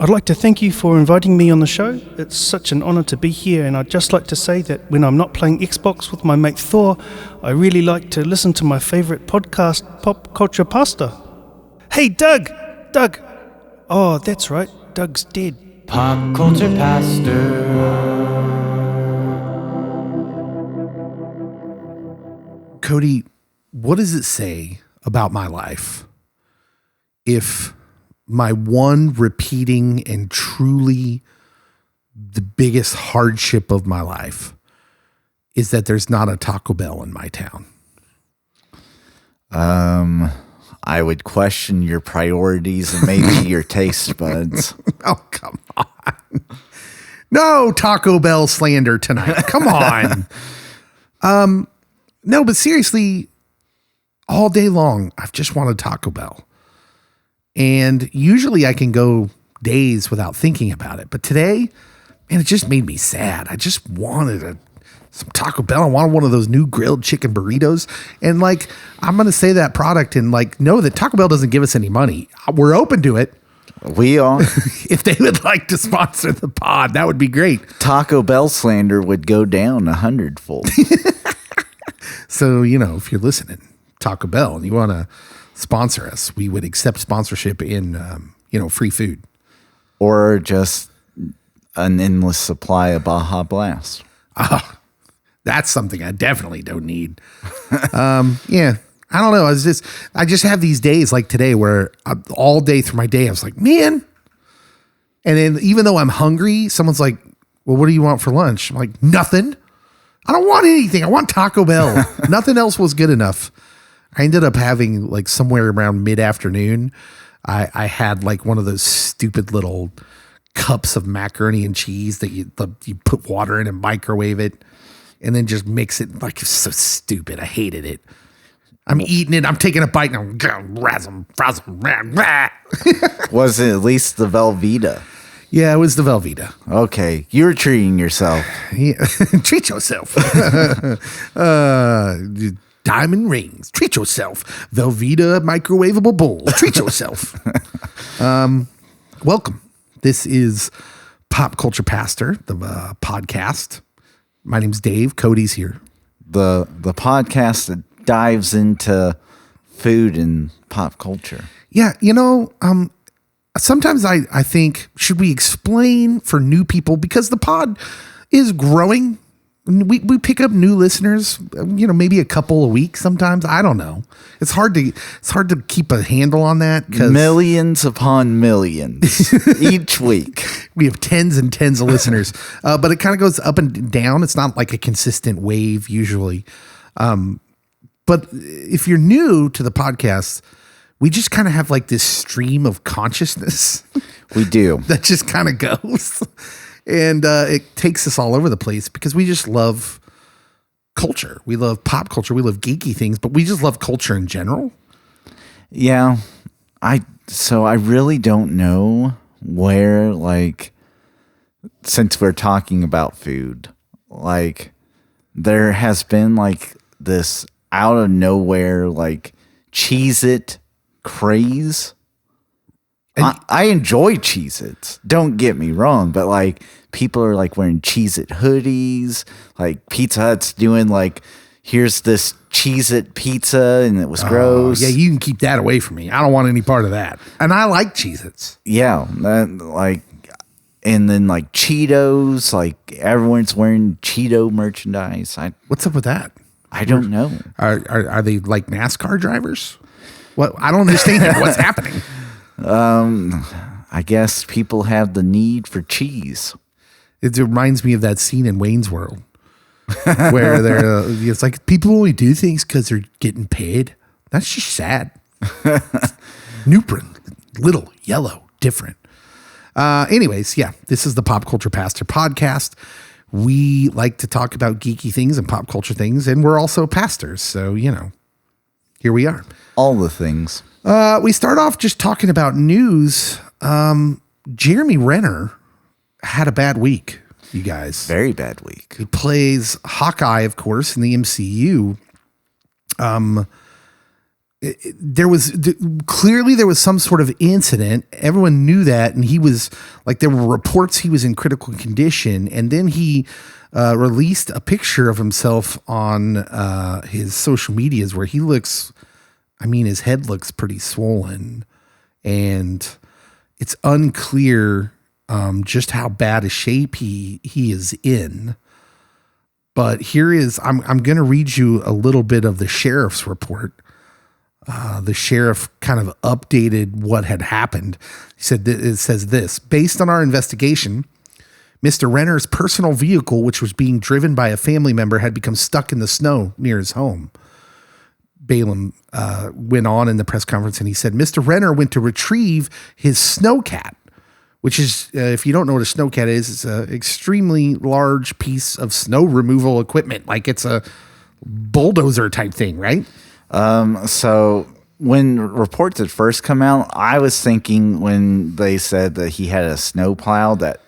I'd like to thank you for inviting me on the show. It's such an honour to be here, and I'd just like to say that when I'm not playing Xbox with my mate Thor, I really like to listen to my favourite podcast, Pop Culture Pasta. Hey, Doug! Doug! Oh, that's right, Doug's dead. Pop Culture Pastor. Cody, what does it say about my life if my one repeating and truly the biggest hardship of my life is that there's not a Taco Bell in my town? I would question your priorities and maybe your taste buds. Oh, come on. No Taco Bell slander tonight. Come on. No, but seriously, all day long, I've just wanted Taco Bell. And usually I can go days without thinking about it. But today, man, it just made me sad. I just wanted some Taco Bell. I wanted one of those new grilled chicken burritos. And like, I'm going to say that product and like, know that Taco Bell doesn't give us any money. We're open to it. We are. If they would like to sponsor the pod, that would be great. Taco Bell slander would go down 100-fold. So, if you're listening, Taco Bell, and you want to sponsor us, we would accept sponsorship in, free food. Or just an endless supply of Baja Blast. That's something I definitely don't need. Yeah, I don't know. I just have these days like today where all day through my day, I was like, man. And then even though I'm hungry, someone's like, well, what do you want for lunch? I'm like, nothing. I don't want anything. I want Taco Bell. Nothing else was good enough. I ended up having like somewhere around mid-afternoon, I had like one of those stupid little cups of macaroni and cheese that you put water in and microwave it and then just mix it. Like, it's so stupid. I hated it. I'm eating it. I'm taking a bite and I'm Was it at least the Velveeta? Yeah, it was the Velveeta. Okay, you're treating yourself. Yeah. Treat yourself. Diamond rings. Treat yourself. Velveeta microwavable bowl. Treat yourself. Welcome. This is Pop Culture Pastor, the podcast. My name's Dave. Cody's here. The podcast that dives into food and pop culture. Yeah, sometimes I think, should we explain for new people, because the pod is growing. We pick up new listeners, maybe a couple a week sometimes. I don't know. It's hard to keep a handle on that, because millions upon millions each week. We have tens and tens of listeners, but it kind of goes up and down. It's not like a consistent wave usually. But if you're new to the podcast, we just kind of have like this stream of consciousness. We do. That just kind of goes. And it takes us all over the place because we just love culture. We love pop culture. We love geeky things, but we just love culture in general. Yeah. So I really don't know where, like, since we're talking about food, like, there has been like this out of nowhere, like, Cheez-It craze. I enjoy Cheez-Its. Don't get me wrong, but like, people are like wearing Cheez-It hoodies. Like, Pizza Hut's doing like, here's this Cheez-It pizza, and it was gross. Yeah, you can keep that away from me. I don't want any part of that. And I like Cheez-Its. Yeah, and then like Cheetos, like everyone's wearing Cheeto merchandise. What's up with that? I don't know. Are they like NASCAR drivers? What? I don't understand what's happening. I guess people have the need for cheese. It reminds me of that scene in Wayne's World where it's like people only do things because they're getting paid. That's just sad. Newprint, little, yellow, different. Anyways, yeah, this is the Pop Culture Pastor podcast. We like to talk about geeky things and pop culture things, and we're also pastors. So, here we are. All the things. We start off just talking about news. Jeremy Renner had a bad week, you guys. Very bad week. He plays Hawkeye, of course, in the MCU. clearly there was some sort of incident. Everyone knew that, and he was like, there were reports he was in critical condition, and then he released a picture of himself on his social medias where he looks, I mean, his head looks pretty swollen, and it's unclear just how bad a shape he is in. But here is, I'm going to read you a little bit of the sheriff's report. The sheriff kind of updated what had happened. He said, it says this: based on our investigation, Mr. Renner's personal vehicle, which was being driven by a family member, had become stuck in the snow near his home. Balaam went on in the press conference, and he said, Mr. Renner went to retrieve his snowcat, which is, if you don't know what a snowcat is, it's an extremely large piece of snow removal equipment. Like it's a bulldozer type thing, right? So when reports had first come out, I was thinking when they said that he had a snowplow that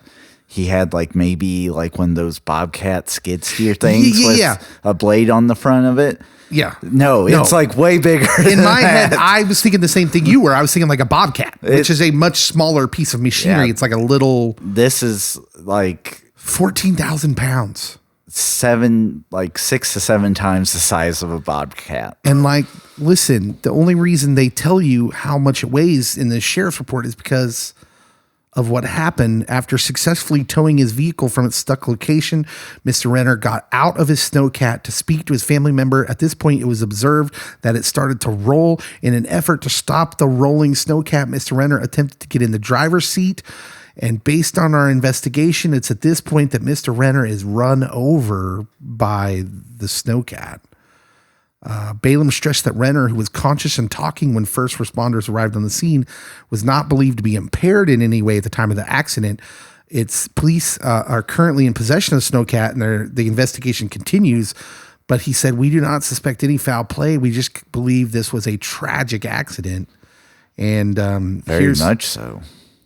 he had like maybe like one of those Bobcat skid steer things with a blade on the front of it. Yeah. No, it's like way bigger. In my head, I was thinking the same thing you were. I was thinking like a Bobcat, which is a much smaller piece of machinery. Yeah, it's like a little. This is like 14,000 pounds. 6 to 7 times the size of a Bobcat. And like, listen, the only reason they tell you how much it weighs in the sheriff's report is because of what happened. After successfully towing his vehicle from its stuck location, Mr. Renner got out of his snowcat to speak to his family member. At this point, it was observed that it started to roll. In an effort to stop the rolling snowcat, Mr. Renner attempted to get in the driver's seat. And based on our investigation, it's at this point that Mr. Renner is run over by the snowcat. Balaam stressed that Renner, who was conscious and talking when first responders arrived on the scene, was not believed to be impaired in any way at the time of the accident. Its police are currently in possession of the snowcat, and the investigation continues. But he said, we do not suspect any foul play. We just believe this was a tragic accident. And very much so.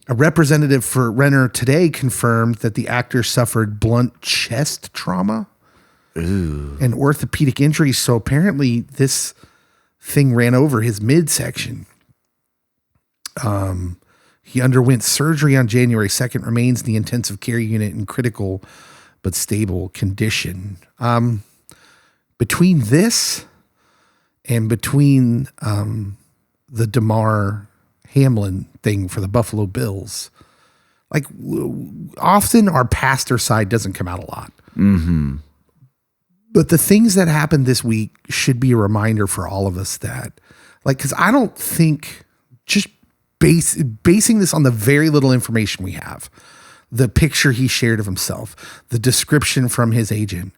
A representative for Renner today confirmed that the actor suffered blunt chest trauma and orthopedic injuries. So apparently this thing ran over his midsection. He underwent surgery on January 2nd, remains in the intensive care unit in critical but stable condition. Between this and between the Damar Hamlin thing for the Buffalo Bills, like often our pastor side doesn't come out a lot. Mm-hmm. But the things that happened this week should be a reminder for all of us that, like, because I don't think just basing this on the very little information we have, the picture he shared of himself, the description from his agent,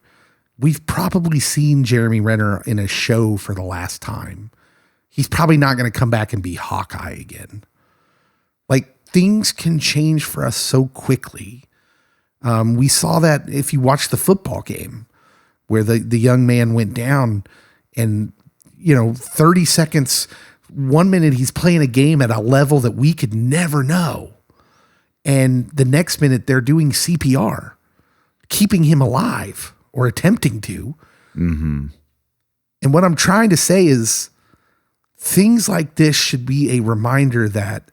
we've probably seen Jeremy Renner in a show for the last time. He's probably not going to come back and be Hawkeye again. Like, things can change for us so quickly. We saw that if you watch the football game where the young man went down and, 30 seconds, 1 minute he's playing a game at a level that we could never know. And the next minute they're doing CPR, keeping him alive or attempting to. Mm-hmm. And what I'm trying to say is, things like this should be a reminder that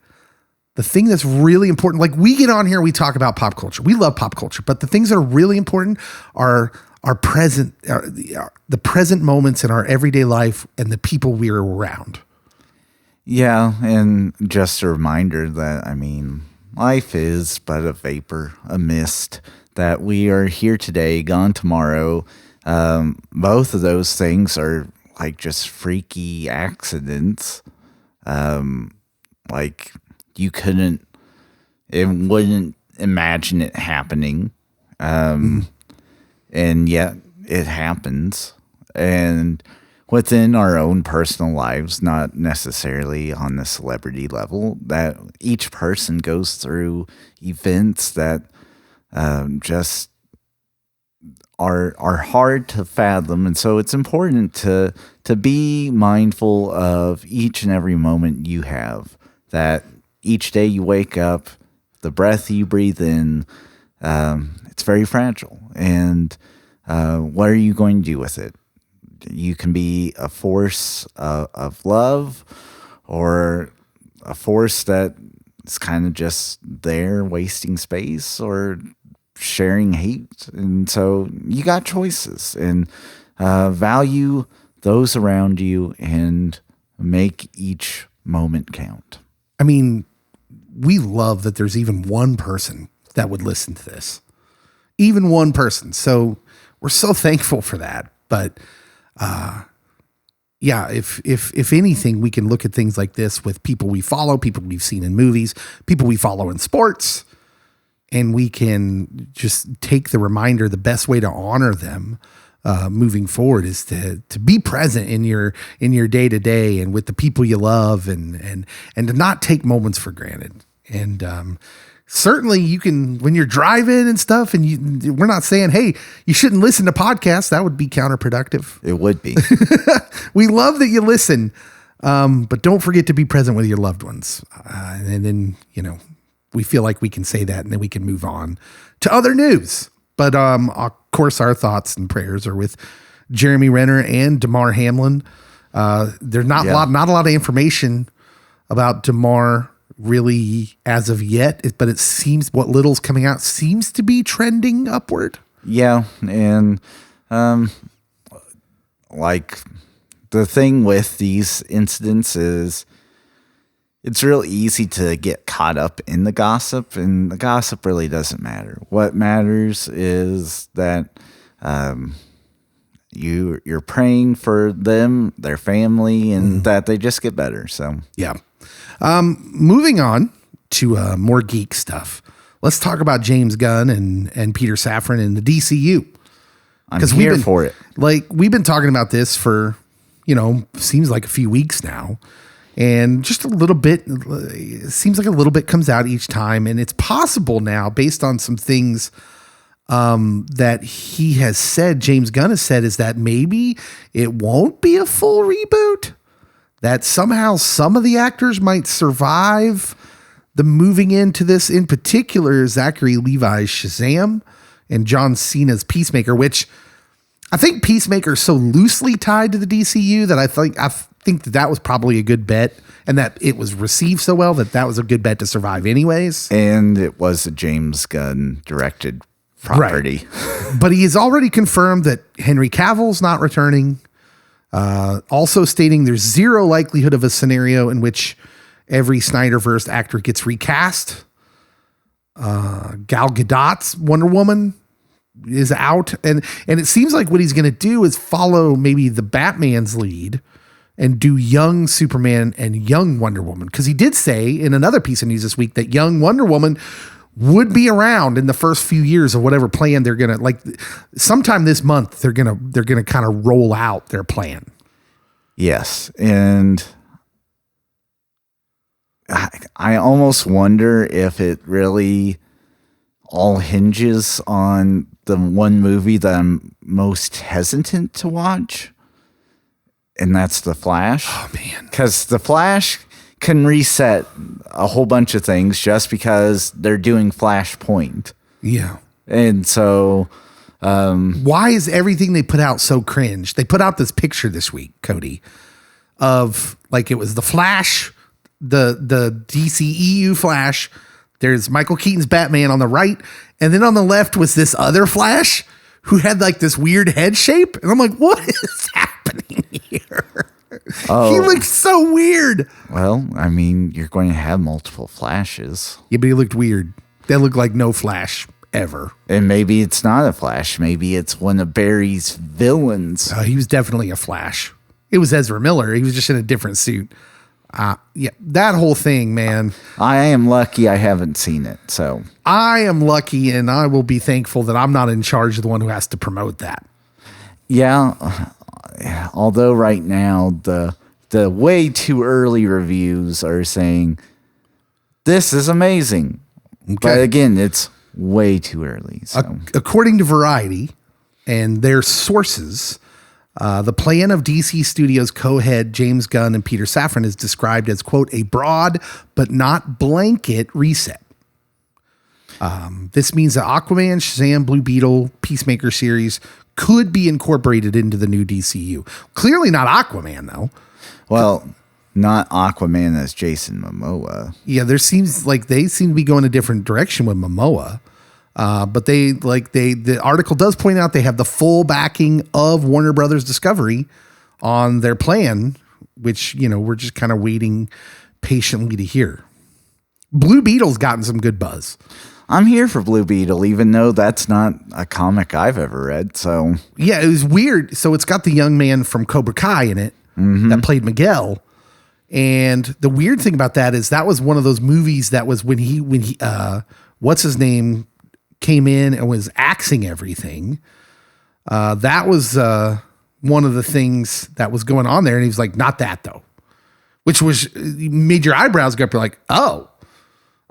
the thing that's really important, like we get on here, we talk about pop culture. We love pop culture, but the things that are really important are the present moments in our everyday life and the people we're around. Yeah. And just a reminder that, life is but a vapor, a mist, that we are here today, gone tomorrow. Both of those things are like just freaky accidents. Like you wouldn't imagine it happening. And yet it happens. And within our own personal lives, not necessarily on the celebrity level, that each person goes through events that just are hard to fathom. And so it's important to be mindful of each and every moment you have, that each day you wake up, the breath you breathe in, it's very fragile. And what are you going to do with it? you can be a force of love, or a force that is kind of just there wasting space or sharing hate. And so you got choices, and value those around you and make each moment count. I mean, we love that there's even one person that would listen to this. Even one person. So we're so thankful for that. But yeah, if anything, we can look at things like this with people we follow, people we've seen in movies, people we follow in sports, and we can just take the reminder, the best way to honor them moving forward is to be present in your day to day and with the people you love, and to not take moments for granted. And certainly you can, when you're driving and stuff, and we're not saying, hey, you shouldn't listen to podcasts. That would be counterproductive. It would be. We love that you listen, but don't forget to be present with your loved ones. And then, we feel like we can say that, and then we can move on to other news. But of course, our thoughts and prayers are with Jeremy Renner and Damar Hamlin. There's not a lot of information about Damar really as of yet, but it seems what little's coming out seems to be trending upward. Yeah, and like the thing with these incidents is it's real easy to get caught up in the gossip, and the gossip really doesn't matter. What matters is that you're praying for them, their family, and that they just get better. So yeah. Moving on to more geek stuff. Let's talk about James Gunn and Peter Safran and the DCU. I'm here for it. Like, we've been talking about this for, seems like a few weeks now. And just a little bit, it seems like a little bit comes out each time. And it's possible now, based on some things that he has said, James Gunn has said, is that maybe it won't be a full reboot. That somehow some of the actors might survive the moving into this, in particular, Zachary Levi's Shazam and John Cena's Peacemaker, which I think Peacemaker is so loosely tied to the DCU that I think that was probably a good bet, and that it was received so well that was a good bet to survive anyways. And it was a James Gunn directed property. Right. But he has already confirmed that Henry Cavill's not returning. Also stating there's zero likelihood of a scenario in which every Snyderverse actor gets recast. Gal Gadot's Wonder Woman is out, and it seems like what he's going to do is follow maybe the Batman's lead and do young Superman and young Wonder Woman, because he did say in another piece of news this week that young Wonder Woman would be around in the first few years of whatever plan they're gonna, like, sometime this month they're gonna kind of roll out their plan. Yes, and I almost wonder if it really all hinges on the one movie that I'm most hesitant to watch, and that's The Flash. Oh man, because The Flash can reset a whole bunch of things just because they're doing Flashpoint. Yeah. And so why is everything they put out so cringe? They put out this picture this week, Cody, of, like, it was the Flash, the DCEU Flash. There's Michael Keaton's Batman on the right, and then on the left was this other Flash who had like this weird head shape. And I'm like, what is happening here? Oh. He looked so weird. Well, I mean, you're going to have multiple Flashes. Yeah, but he looked weird. That looked like no Flash ever. And maybe it's not a Flash. Maybe it's one of Barry's villains. He was definitely a Flash. It was Ezra Miller. He was just in a different suit. Yeah, that whole thing, man. I am lucky I haven't seen it. So I am lucky, and I will be thankful that I'm not in charge of the one who has to promote that. Yeah. Although right now the way too early reviews are saying this is amazing. Okay. But again, it's way too early. So. According to Variety and their sources, the plan of DC Studios co-head James Gunn and Peter Safran is described as, quote, a broad but not blanket reset. This means that Aquaman, Shazam, Blue Beetle, Peacemaker series could be incorporated into the new DCU. Clearly not Aquaman, though. Well, not Aquaman as Jason Momoa. Yeah, there seems like they seem to be going a different direction with Momoa. But the article does point out they have the full backing of Warner Brothers Discovery on their plan, which, we're just kind of waiting patiently to hear. Blue Beetle's gotten some good buzz. I'm here for Blue Beetle, even though that's not a comic I've ever read. So yeah, it was weird. So it's got the young man from Cobra Kai in it that played Miguel. And the weird thing about that is that was one of those movies that was when he what's his name came in and was axing everything. That was one of the things that was going on there. And he was like, not that though, which was made your eyebrows go up. You're like, oh,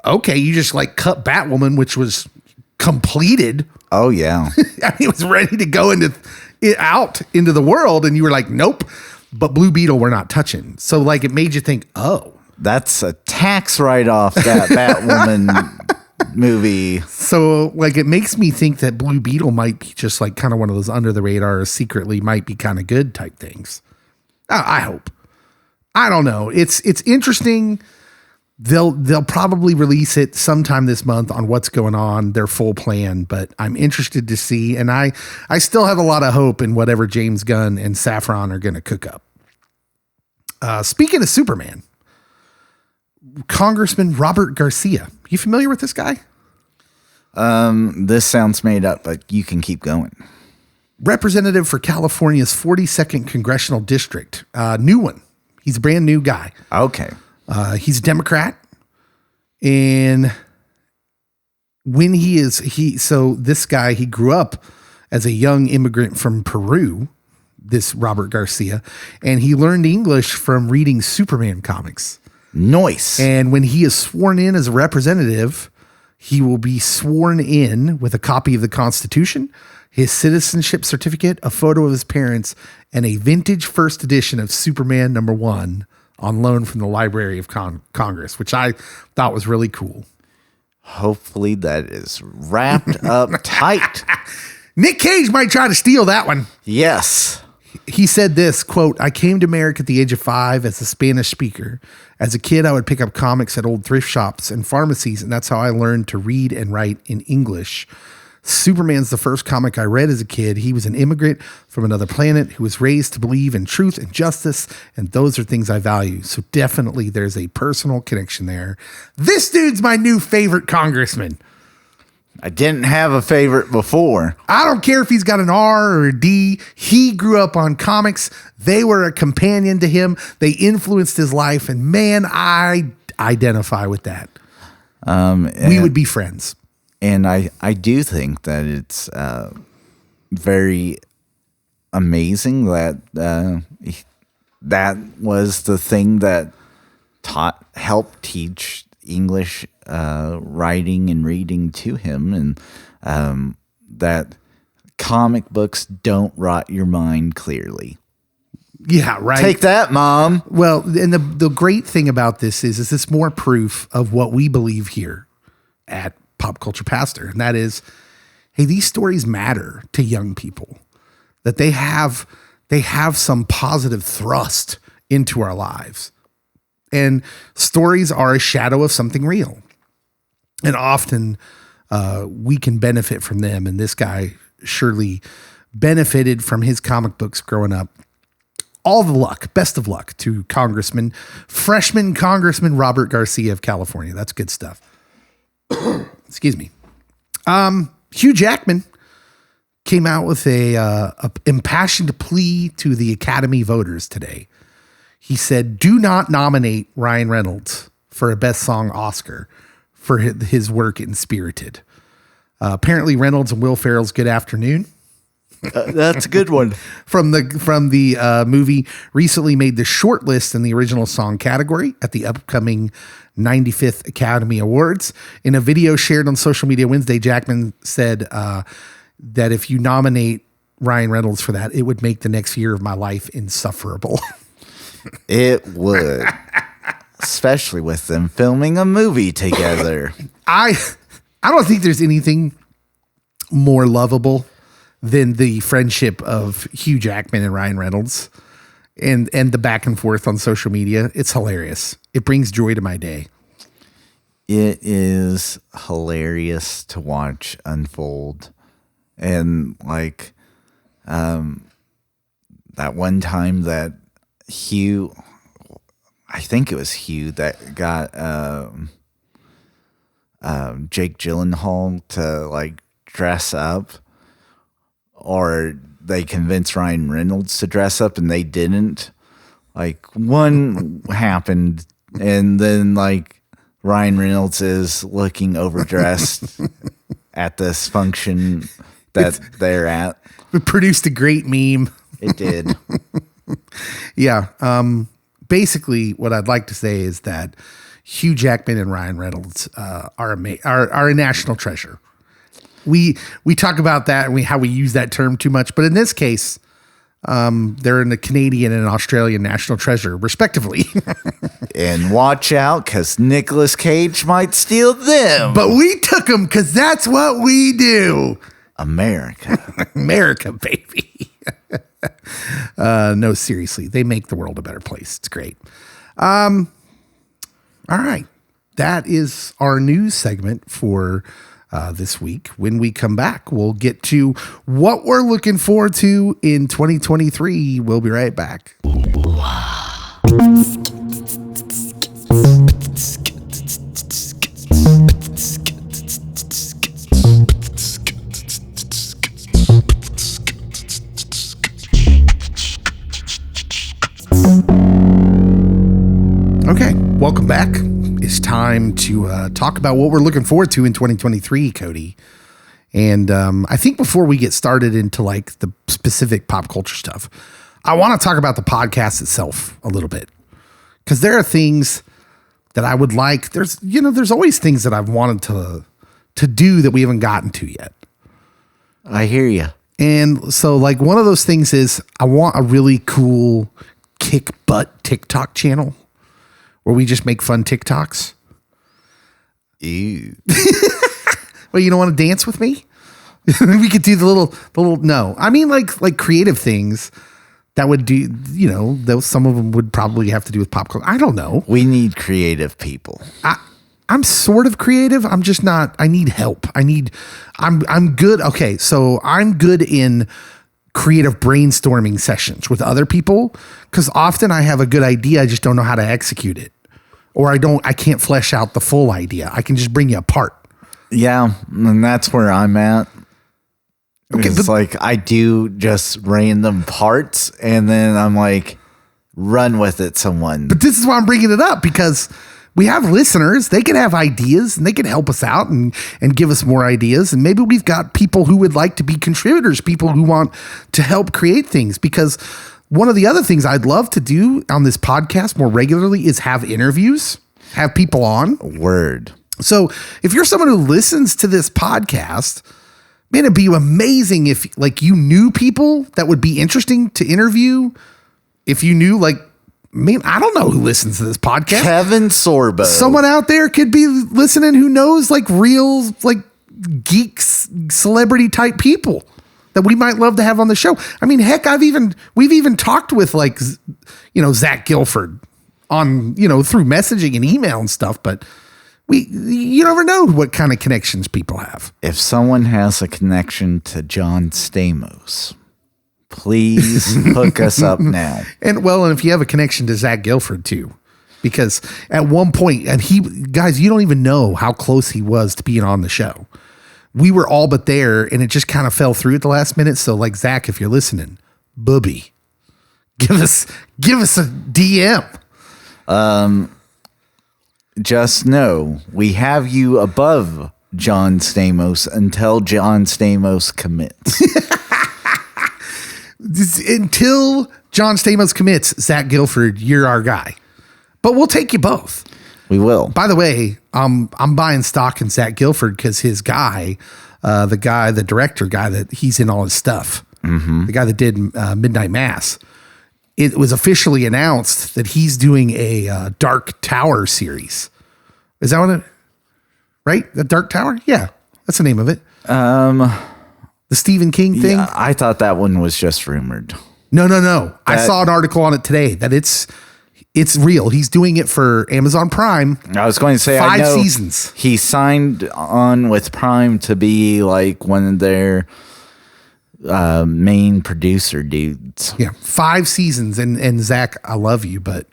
okay. You just like cut Batwoman, which was completed. Oh yeah. He was ready to go out into the world. And you were like, nope, but Blue Beetle we're not touching. So like, it made you think, oh, that's a tax write-off, that Batwoman movie. So like, it makes me think that Blue Beetle might be just like kind of one of those under the radar, secretly might be kind of good type things. I hope. I don't know. It's interesting. They'll probably release it sometime this month on what's going on, their full plan, but I'm interested to see. And I still have a lot of hope in whatever James Gunn and Saffron are going to cook up. Speaking of Superman, Congressman Robert Garcia. You familiar with this guy? This sounds made up, but you can keep going. Representative for California's 42nd Congressional District. New one. He's a brand new guy. Okay. He's a Democrat. And when this guy, he grew up as a young immigrant from Peru, this Robert Garcia, and he learned English from reading Superman comics. Nice. And when he is sworn in as a representative, he will be sworn in with a copy of the Constitution, his citizenship certificate, a photo of his parents, and a vintage first edition of Superman #1 on loan from the Library of Congress, which I thought was really cool. Hopefully that is wrapped up tight. Nick Cage might try to steal that one. Yes. He said this, quote, I came to America at the age of 5 as a Spanish speaker. As a kid, I would pick up comics at old thrift shops and pharmacies, and that's how I learned to read and write in English. Superman's the first comic I read as a kid. He was an immigrant from another planet who was raised to believe in truth and justice, and those are things I value. So definitely there's a personal connection there. This dude's my new favorite congressman. I didn't have a favorite before. I don't care if he's got an R or a D. He grew up on comics. They were a companion to him. They influenced his life. And man, I identify with that. We would be friends. And I do think that it's very amazing that that was the thing that helped teach English writing and reading to him, and that comic books don't rot your mind clearly. Yeah, right. Take that, Mom. Well, and the great thing about this is this more proof of what we believe here at Pop Culture Pastor, and that is, hey, these stories matter to young people, that they have some positive thrust into our lives. And stories are a shadow of something real. And often we can benefit from them. And this guy surely benefited from his comic books growing up. All the luck, best of luck to freshman Congressman Robert Garcia of California. That's good stuff. Excuse me. Hugh Jackman came out with a impassioned plea to the Academy voters today. He said, do not nominate Ryan Reynolds for a Best Song Oscar for his work in Spirited. Apparently Reynolds and Will Ferrell's Good Afternoon. That's a good one. From the movie recently made the short list in the original song category at the upcoming 95th Academy Awards. In a video shared on social media Wednesday, Jackman said that if you nominate Ryan Reynolds for that, it would make the next year of my life insufferable. It would. Especially with them filming a movie together. I I don't think there's anything more lovable than the friendship of Hugh Jackman and Ryan Reynolds and the back and forth on social media. It's hilarious. It brings joy to my day. It is hilarious to watch unfold. And like that one time that Hugh, I think it was Hugh that got Jake Gyllenhaal to like dress up, or they convinced Ryan Reynolds to dress up and they didn't. Like one happened, and then like Ryan Reynolds is looking overdressed at this function that they're at. It produced a great meme. It did. Yeah. Basically, what I'd like to say is that Hugh Jackman and Ryan Reynolds are a national treasure. We talk about that and how we use that term too much, but in this case, they're in the Canadian and Australian national treasure, respectively. And watch out, because Nicolas Cage might steal them. But we took them because that's what we do. America. America, baby. No, seriously, they make the world a better place. It's great. All right. That is our news segment for this week. When we come back, we'll get to what we're looking forward to in 2023. We'll be right back. Okay, welcome back. It's time to talk about what we're looking forward to in 2023, Cody. And I think before we get started into like the specific pop culture stuff, I want to talk about the podcast itself a little bit, because there are things that I would like. There's always things that I've wanted to do that we haven't gotten to yet. I hear you. And so like one of those things is I want a really cool kick butt TikTok channel where we just make fun TikToks. Ew. Well, you don't want to dance with me? We could do the little, no. I mean like creative things that would do, those, some of them would probably have to do with pop culture. I don't know. We need creative people. I'm sort of creative. I'm just not, I need help. I'm good. Okay. So I'm good in creative brainstorming sessions with other people, because often I have a good idea. I just don't know how to execute it, or I can't flesh out the full idea. I can just bring you a part. Yeah. And that's where I'm at. Okay, it's like I do just random parts and then I'm like, run with it, someone. But this is why I'm bringing it up, because we have listeners. They can have ideas and they can help us out and give us more ideas. And maybe we've got people who would like to be contributors, people who want to help create things. Because one of the other things I'd love to do on this podcast more regularly is have interviews, have people on. Word. So if you're someone who listens to this podcast, man, it'd be amazing if like you knew people that would be interesting to interview. If you knew like, man, I don't know who listens to this podcast. Kevin Sorbo. Someone out there could be listening who knows like real like geeks, celebrity type people that we might love to have on the show. I mean, heck, we've even talked with like, Zach Gilford on, through messaging and email and stuff, but you never know what kind of connections people have. If someone has a connection to John Stamos, please hook us up now. And if you have a connection to Zach Gilford too, because at one point, and guys, you don't even know how close he was to being on the show. We were all but there, and it just kind of fell through at the last minute. So like, Zach, if you're listening, booby, give us a DM. Just know we have you above John Stamos until John Stamos commits. Until John Stamos commits, Zach Gilford, you're our guy. But we'll take you both. We will. By the way, I'm buying stock in Zach Gilford because his guy, the director guy that he's in all his stuff, the guy that did Midnight Mass, it was officially announced that he's doing a Dark Tower series. Is that what it? right? The Dark Tower? Yeah, that's the name of it. The Stephen King thing? Yeah, I thought that one was just rumored. No. I saw an article on it today that it's real. He's doing it for Amazon Prime. I was going to say 5 I know seasons. He signed on with Prime to be like one of their main producer dudes. Yeah, 5 seasons. And Zach, I love you, but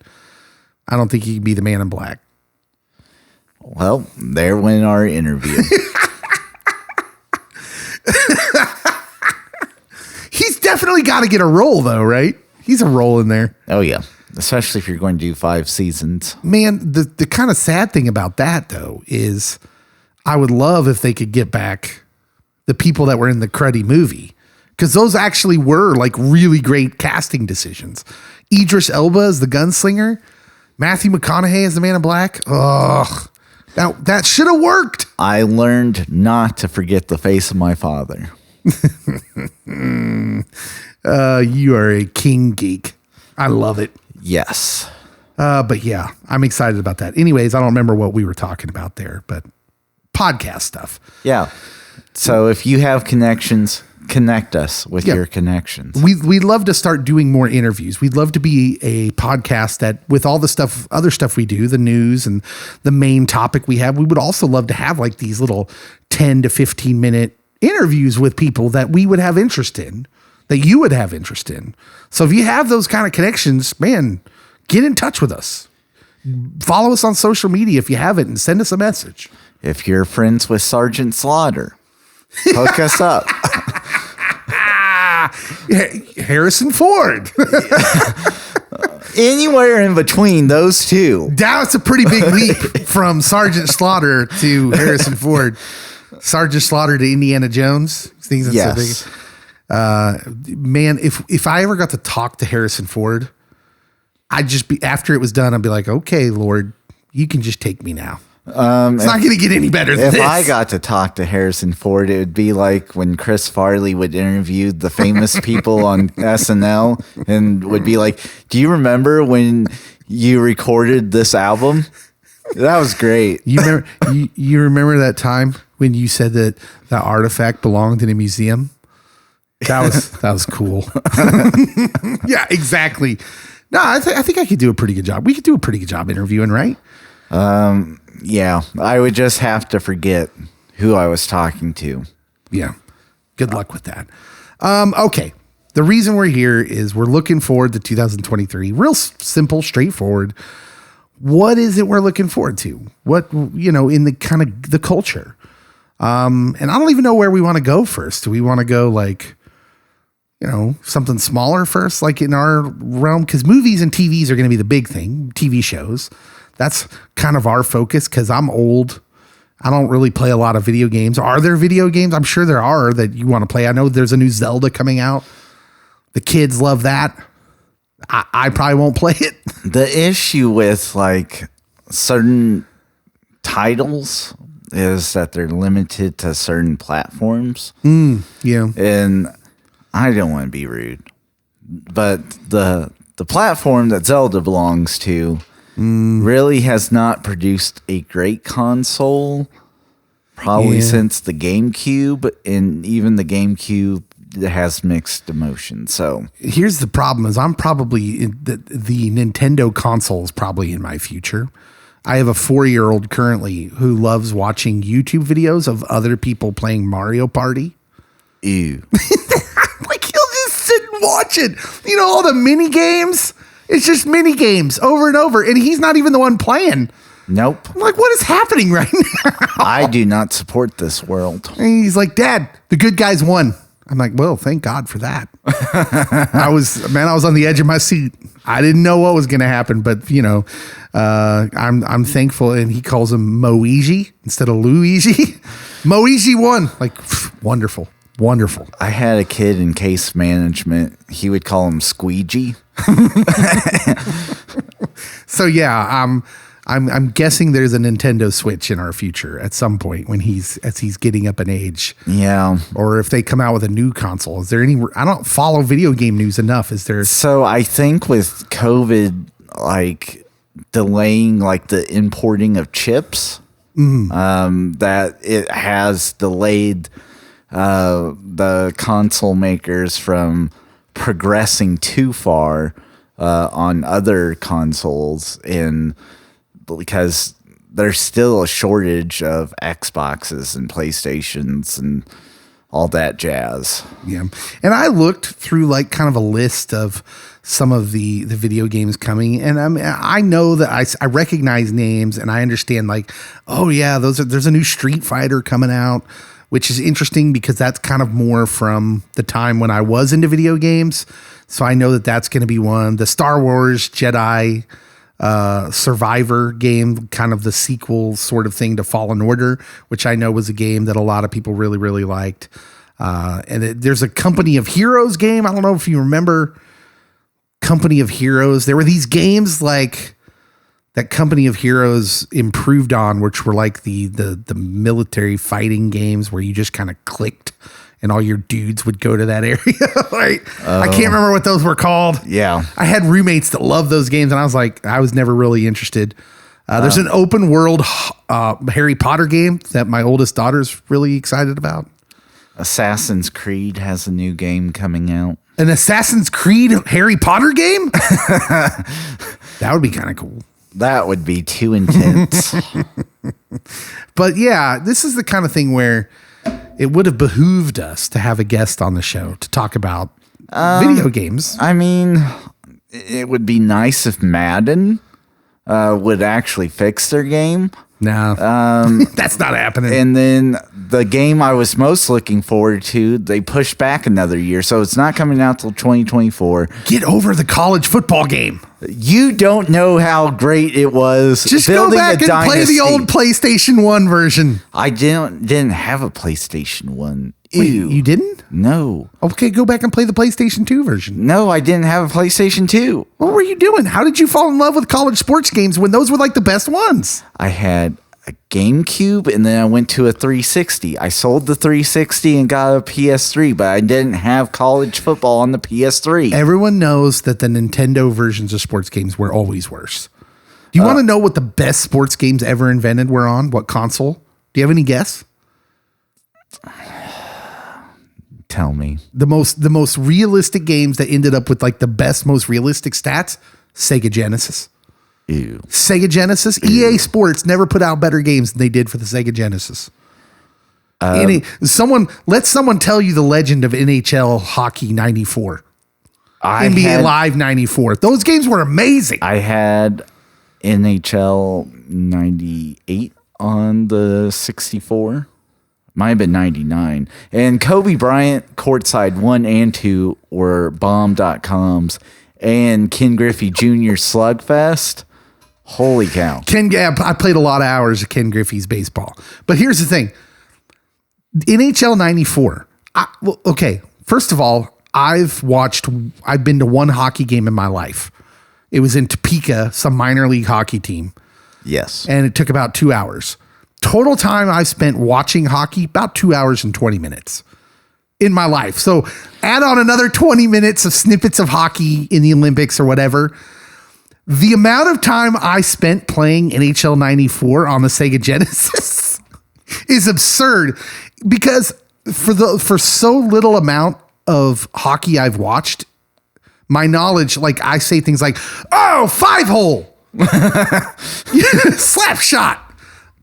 I don't think he can be the Man in Black. Well, there went our interview. He's definitely got to get a role, though, right? He's a role in there. Oh, yeah. Especially if you're going to do 5 seasons. Man, the kind of sad thing about that, though, is I would love if they could get back the people that were in the cruddy movie. Because those actually were like really great casting decisions. Idris Elba as the gunslinger. Matthew McConaughey as the Man in Black. Ugh. That should have worked. I learned not to forget the face of my father. You are a king geek. I love it. Yes. But yeah, I'm excited about that. Anyways, I don't remember what we were talking about there, but podcast stuff. Yeah. So if you have connections, connect us with your connections. We'd love to start doing more interviews. We'd love to be a podcast that with all the other stuff we do, the news and the main topic we have, we would also love to have like these little 10 to 15 minute interviews with people that we would have interest in, that you would have interest in. So if you have those kind of connections, man, get in touch with us. Follow us on social media if you haven't and send us a message. If you're friends with Sergeant Slaughter, hook us up. Harrison Ford. Anywhere in between those two. That's a pretty big leap from Sergeant Slaughter to Harrison Ford. Sergeant Slaughter to Indiana Jones. Things that's Yes. so big. Man, if I ever got to talk to Harrison Ford, I'd just be, after it was done, I'd be like, okay, Lord, you can just take me now. It's not going to get any better than If this. I got to talk to Harrison Ford, it would be like when Chris Farley would interview the famous people on SNL and would be like, do you remember when you recorded this album? That was great. You remember that time when you said that artifact belonged in a museum? That was cool. Yeah, exactly. No, I think I could do a pretty good job. We could do a pretty good job interviewing, right? Yeah, I would just have to forget who I was talking to. Yeah. Good luck with that. Okay. The reason we're here is we're looking forward to 2023. Real simple, straightforward. What is it we're looking forward to? What, in the kind of the culture? And I don't even know where we want to go first. Do we want to go like, something smaller first, like in our realm? Because movies and TVs are going to be the big thing, TV shows. That's kind of our focus because I'm old. I don't really play a lot of video games. Are there video games? I'm sure there are that you want to play. I know there's a new Zelda coming out. The kids love that. I probably won't play it. The issue with like certain titles is that they're limited to certain platforms. Yeah. And I don't want to be rude, but the platform that Zelda belongs to really has not produced a great console probably since the GameCube, and even the GameCube has mixed emotions. So here's the problem: is I'm probably the Nintendo console is probably in my future. I have a 4-year-old currently who loves watching YouTube videos of other people playing Mario Party. Ew. Like he'll just sit and watch it. All the mini games. It's just mini games over and over, and he's not even the one playing. Nope. I'm like, what is happening right now? I do not support this world. And he's like, Dad, the good guys won. I'm like, well, thank God for that. I was on the edge of my seat. I didn't know what was going to happen, but I'm thankful. And he calls him Moigi instead of Luigi. Moigi won. Like, wonderful. I had a kid in case management. He would call him Squeegee. So yeah, I'm guessing there's a Nintendo Switch in our future at some point as he's getting up in age. Yeah. Or if they come out with a new console. Is there any? I don't follow video game news enough. Is there? So I think with COVID, like delaying like the importing of chips, that it has delayed the console makers from progressing too far on other consoles, because there's still a shortage of Xboxes and PlayStations and all that jazz. Yeah. And I looked through like kind of a list of some of the video games coming, and I know that I recognize names, and I understand like, oh yeah, there's a new Street Fighter coming out, which is interesting because that's kind of more from the time when I was into video games. So I know that that's going to be one. The Star Wars Jedi Survivor game, kind of the sequel sort of thing to Fallen Order, which I know was a game that a lot of people really, really liked. And there's a Company of Heroes game. I don't know if you remember Company of Heroes. There were these games like that Company of Heroes improved on, which were like the military fighting games where you just kind of clicked and all your dudes would go to that area. Right? I can't remember what those were called. Yeah. I had roommates that loved those games, and I was never really interested. There's an open world Harry Potter game that my oldest daughter's really excited about. Assassin's Creed has a new game coming out. An Assassin's Creed Harry Potter game? That would be kind of cool. That would be too intense. But yeah, this is the kind of thing where it would have behooved us to have a guest on the show to talk about video games. I mean, it would be nice if Madden would actually fix their game. No, that's not happening. And then the game I was most looking forward to, they pushed back another year, so it's not coming out till 2024. Get over the college football game. You don't know how great it was. Just go back and play the old PlayStation 1 version. I didn't have a PlayStation 1. Ew. Wait, you didn't? No. Okay, go back and play the PlayStation 2 version. No, I didn't have a PlayStation 2. What were you doing? How did you fall in love with college sports games when those were like the best ones? I had a GameCube, and then I went to a 360. I sold the 360 and got a PS3, but I didn't have college football on the PS3. Everyone knows that the Nintendo versions of sports games were always worse. Do you want to know what the best sports games ever invented were on? What console? Do you have any guess? Tell me. The most realistic games that ended up with like the best, most realistic stats, Sega Genesis. Ew. Sega Genesis. Ew. EA Sports never put out better games than they did for the Sega Genesis. Let someone tell you the legend of NHL Hockey 94. NBA Live 94. Those games were amazing. I had NHL 98 on the 64. Might have been 99. And Kobe Bryant courtside 1 and 2 were bomb.coms. And Ken Griffey Jr. Slugfest. Holy cow. I played a lot of hours of Ken Griffey's baseball. But here's the thing. NHL 94. Okay, first of all, I've been to one hockey game in my life. It was in Topeka, some minor league hockey team. Yes. And it took about 2 hours. Total time I spent watching hockey, about 2 hours and 20 minutes in my life. So add on another 20 minutes of snippets of hockey in the Olympics or whatever. The amount of time I spent playing NHL 94 on the Sega Genesis is absurd, because for so little amount of hockey I've watched, my knowledge, like I say things like, oh, 5-hole, slap shot.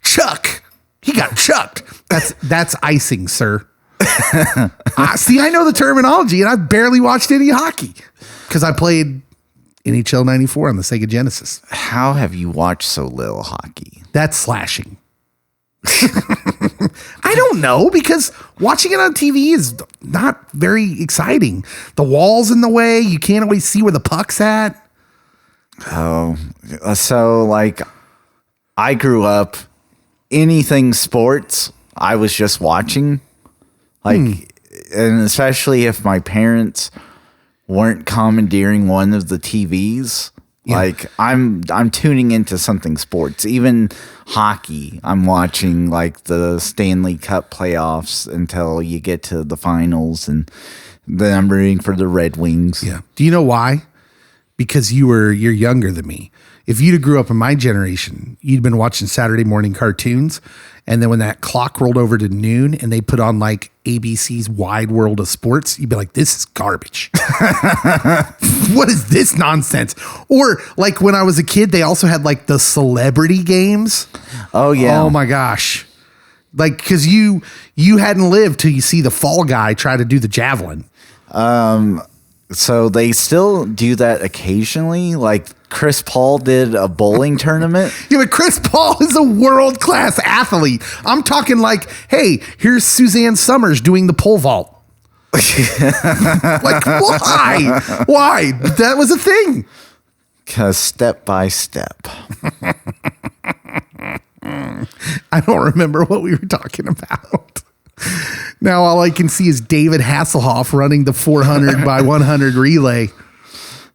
Chuck. He got chucked. That's icing, sir. See, I know the terminology, and I've barely watched any hockey because I played NHL 94 on the Sega Genesis. How have you watched so little hockey? That's slashing. I don't know, because watching it on TV is not very exciting. The wall's in the way. You can't always see where the puck's at. Oh, so like I grew up, anything sports, I was just watching, and especially if my parents weren't commandeering one of the TVs, like I'm tuning into something sports. Even hockey, I'm watching like the Stanley Cup playoffs until you get to the finals, and then I'm rooting for the Red Wings. Yeah. Do you know why? because you're younger than me. If you'd have grew up in my generation, you'd been watching Saturday morning cartoons. And then when that clock rolled over to noon and they put on like ABC's Wide World of Sports, you'd be like, this is garbage. What is this nonsense? Or like when I was a kid, they also had like the celebrity games. Oh, yeah. Oh, my gosh. Like, because you hadn't lived till you see the fall guy try to do the javelin. So they still do that occasionally. Like Chris Paul did a bowling tournament. Yeah, but Chris Paul is a world-class athlete. I'm talking like, hey, here's Suzanne Summers doing the pole vault. Like, why? Why? That was a thing. Because step by step. I don't remember what we were talking about. Now all I can see is David Hasselhoff running the 400 by 100 relay.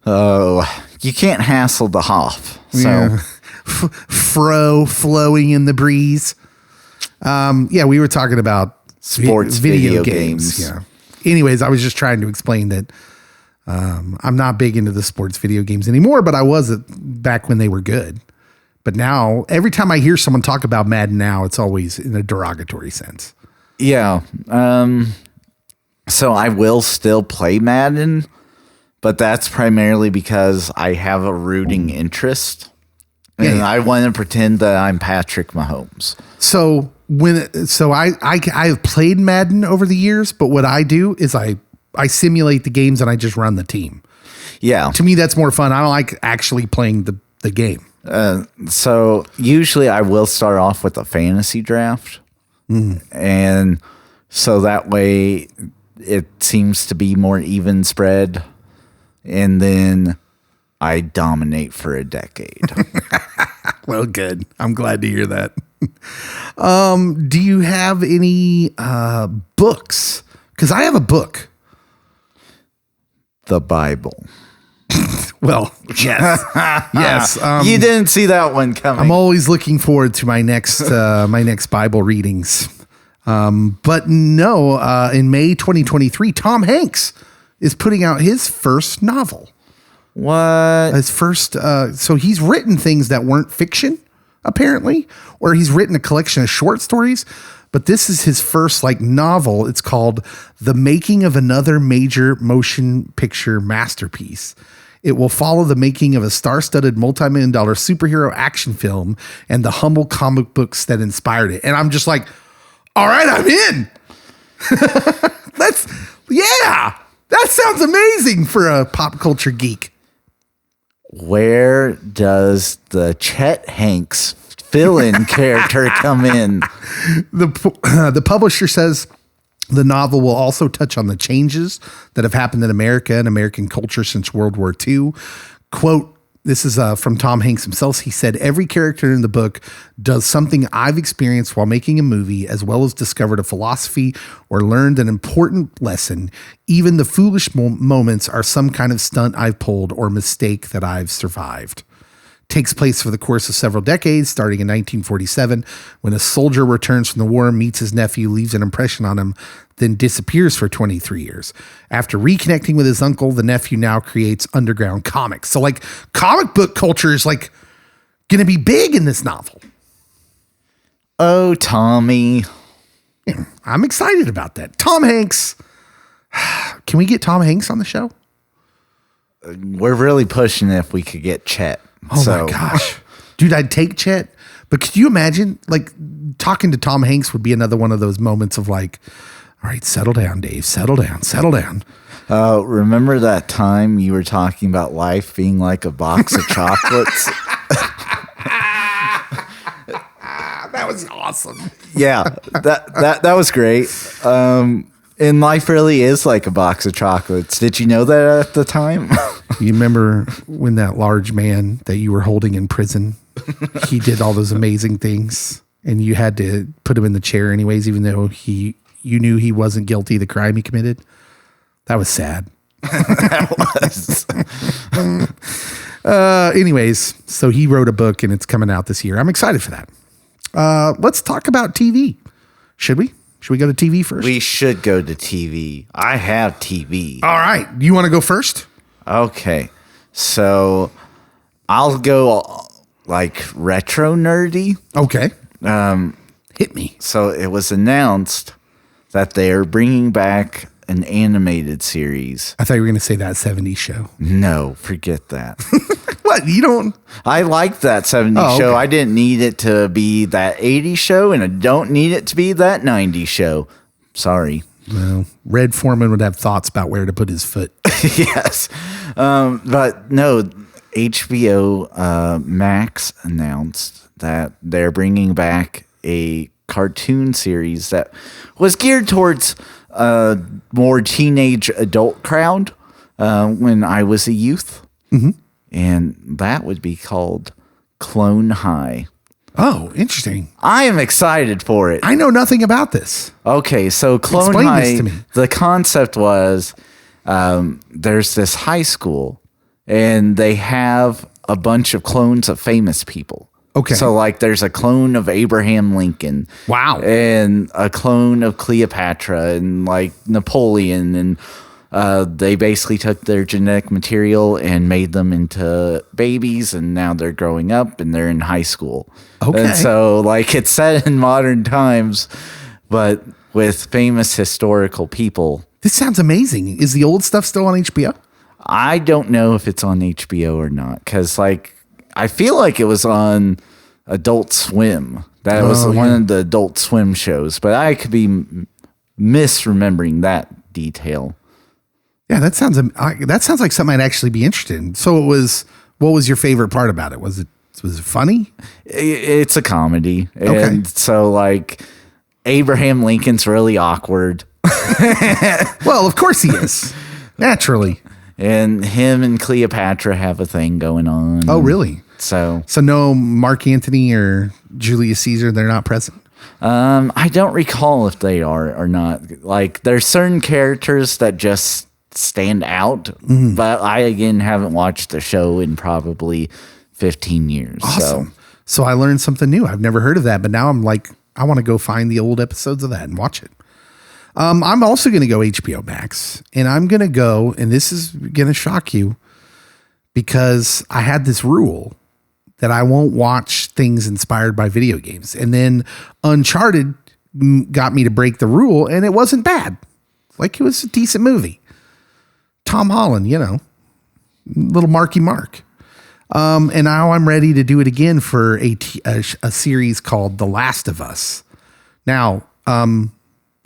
Oh, you can't hassle the Hoff. So Yeah. Flowing in the breeze. Yeah, we were talking about sports video games. Yeah. Anyways, I was just trying to explain that I'm not big into the sports video games anymore, but I was back when they were good. But now, every time I hear someone talk about Madden now, it's always in a derogatory sense. yeah. So I will still play Madden, but that's primarily because I have a rooting interest. And Yeah. I want to pretend that I'm Patrick Mahomes. So I have played Madden over the years, but what I do is I simulate the games and I just run the team. Yeah. To me, that's more fun. I don't like actually playing the game. So usually I will start off with a fantasy draft. And so that way it seems to be more even spread. And then I dominate for a decade. Well, good. I'm glad to hear that. Do you have any books? Because I have a book. The Bible. Well, yes. Yes. You didn't see that one coming. I'm always looking forward to my next Bible readings. But no, in May 2023, Tom Hanks is putting out his first novel. What? His first, so he's written things that weren't fiction, apparently, or he's written a collection of short stories. But this is his first like novel. It's called The Making of Another Major Motion Picture Masterpiece. It will follow the making of a star-studded multi-million-dollar superhero action film and the humble comic books that inspired it. And I'm just like, all right, I'm in. That sounds amazing for a pop culture geek. Where does the Chet Hanks fill-in character come in? The publisher says the novel will also touch on the changes that have happened in America and American culture since World War II. Quote, this is from Tom Hanks himself. He said, every character in the book does something I've experienced while making a movie, as well as discovered a philosophy or learned an important lesson. Even the foolish moments are some kind of stunt I've pulled or mistake that I've survived. Takes place for the course of several decades, starting in 1947, when a soldier returns from the war, meets his nephew, leaves an impression on him, then disappears for 23 years. After reconnecting with his uncle, the nephew now creates underground comics. So like comic book culture is like going to be big in this novel. Oh, Tommy. Yeah, I'm excited about that. Tom Hanks. Can we get Tom Hanks on the show? We're really pushing if we could get Chet. Oh my gosh. Dude, I'd take Chet. But could you imagine, like, talking to Tom Hanks would be another one of those moments of like, all right, settle down, Dave. Settle down. Settle down. Remember that time you were talking about life being like a box of chocolates? That was awesome. Yeah, that was great. And life really is like a box of chocolates. Did you know that at the time? You remember when that large man that you were holding in prison, he did all those amazing things and you had to put him in the chair anyways, even though you knew he wasn't guilty of the crime he committed? That was sad. That was. Anyways, so he wrote a book and it's coming out this year. I'm excited for that. Let's talk about TV. Should we? Should we go to TV first? We should go to TV. I have TV. All right. You want to go first? Okay. So I'll go like retro nerdy. Okay. Hit me. So it was announced that they are bringing back an animated series. I thought you were going to say that 70s show. No, forget that. What? You don't? I liked that 70s show. I didn't need it to be that 80s show, and I don't need it to be that 90s show. Sorry. Well, Red Foreman would have thoughts about where to put his foot. Yes. But no, HBO Max announced that they're bringing back a cartoon series that was geared towards a more teenage adult crowd when I was a youth. Mm-hmm. And that would be called Clone High. Oh, interesting. I am excited for it. I know nothing about this. Okay, so Clone Explain High, this to me. The concept was there's this high school, and they have a bunch of clones of famous people. Okay. So, like, there's a clone of Abraham Lincoln. Wow. And a clone of Cleopatra and, like, Napoleon. And they basically took their genetic material and made them into babies, and now they're growing up and they're in high school. Okay. And so, like, it's set in modern times, but with famous historical people. This sounds amazing. Is the old stuff still on HBO? I don't know if it's on HBO or not, because, like, I feel like it was on Adult Swim. That was one of the Adult Swim shows, but I could be misremembering that detail. Yeah, that sounds like something I'd actually be interested in. So what was your favorite part about it? Was it funny? It's a comedy. Okay. And so, like, Abraham Lincoln's really awkward. Well, of course he is. Naturally. And him and Cleopatra have a thing going on. Oh, really? So no Mark Antony or Julius Caesar, they're not present? I don't recall if they are or not. Like, there's certain characters that just stand out, but I, again, haven't watched the show in probably 15 years. Awesome. So I learned something new. I've never heard of that, but now I'm like, I want to go find the old episodes of that and watch it. I'm also going to go HBO Max, and I'm going to go, and this is going to shock you, because I had this rule that I won't watch things inspired by video games. And then Uncharted got me to break the rule, and it wasn't bad. Like, it was a decent movie. Tom Holland, little Marky Mark. And now I'm ready to do it again for a series called The Last of Us. Now,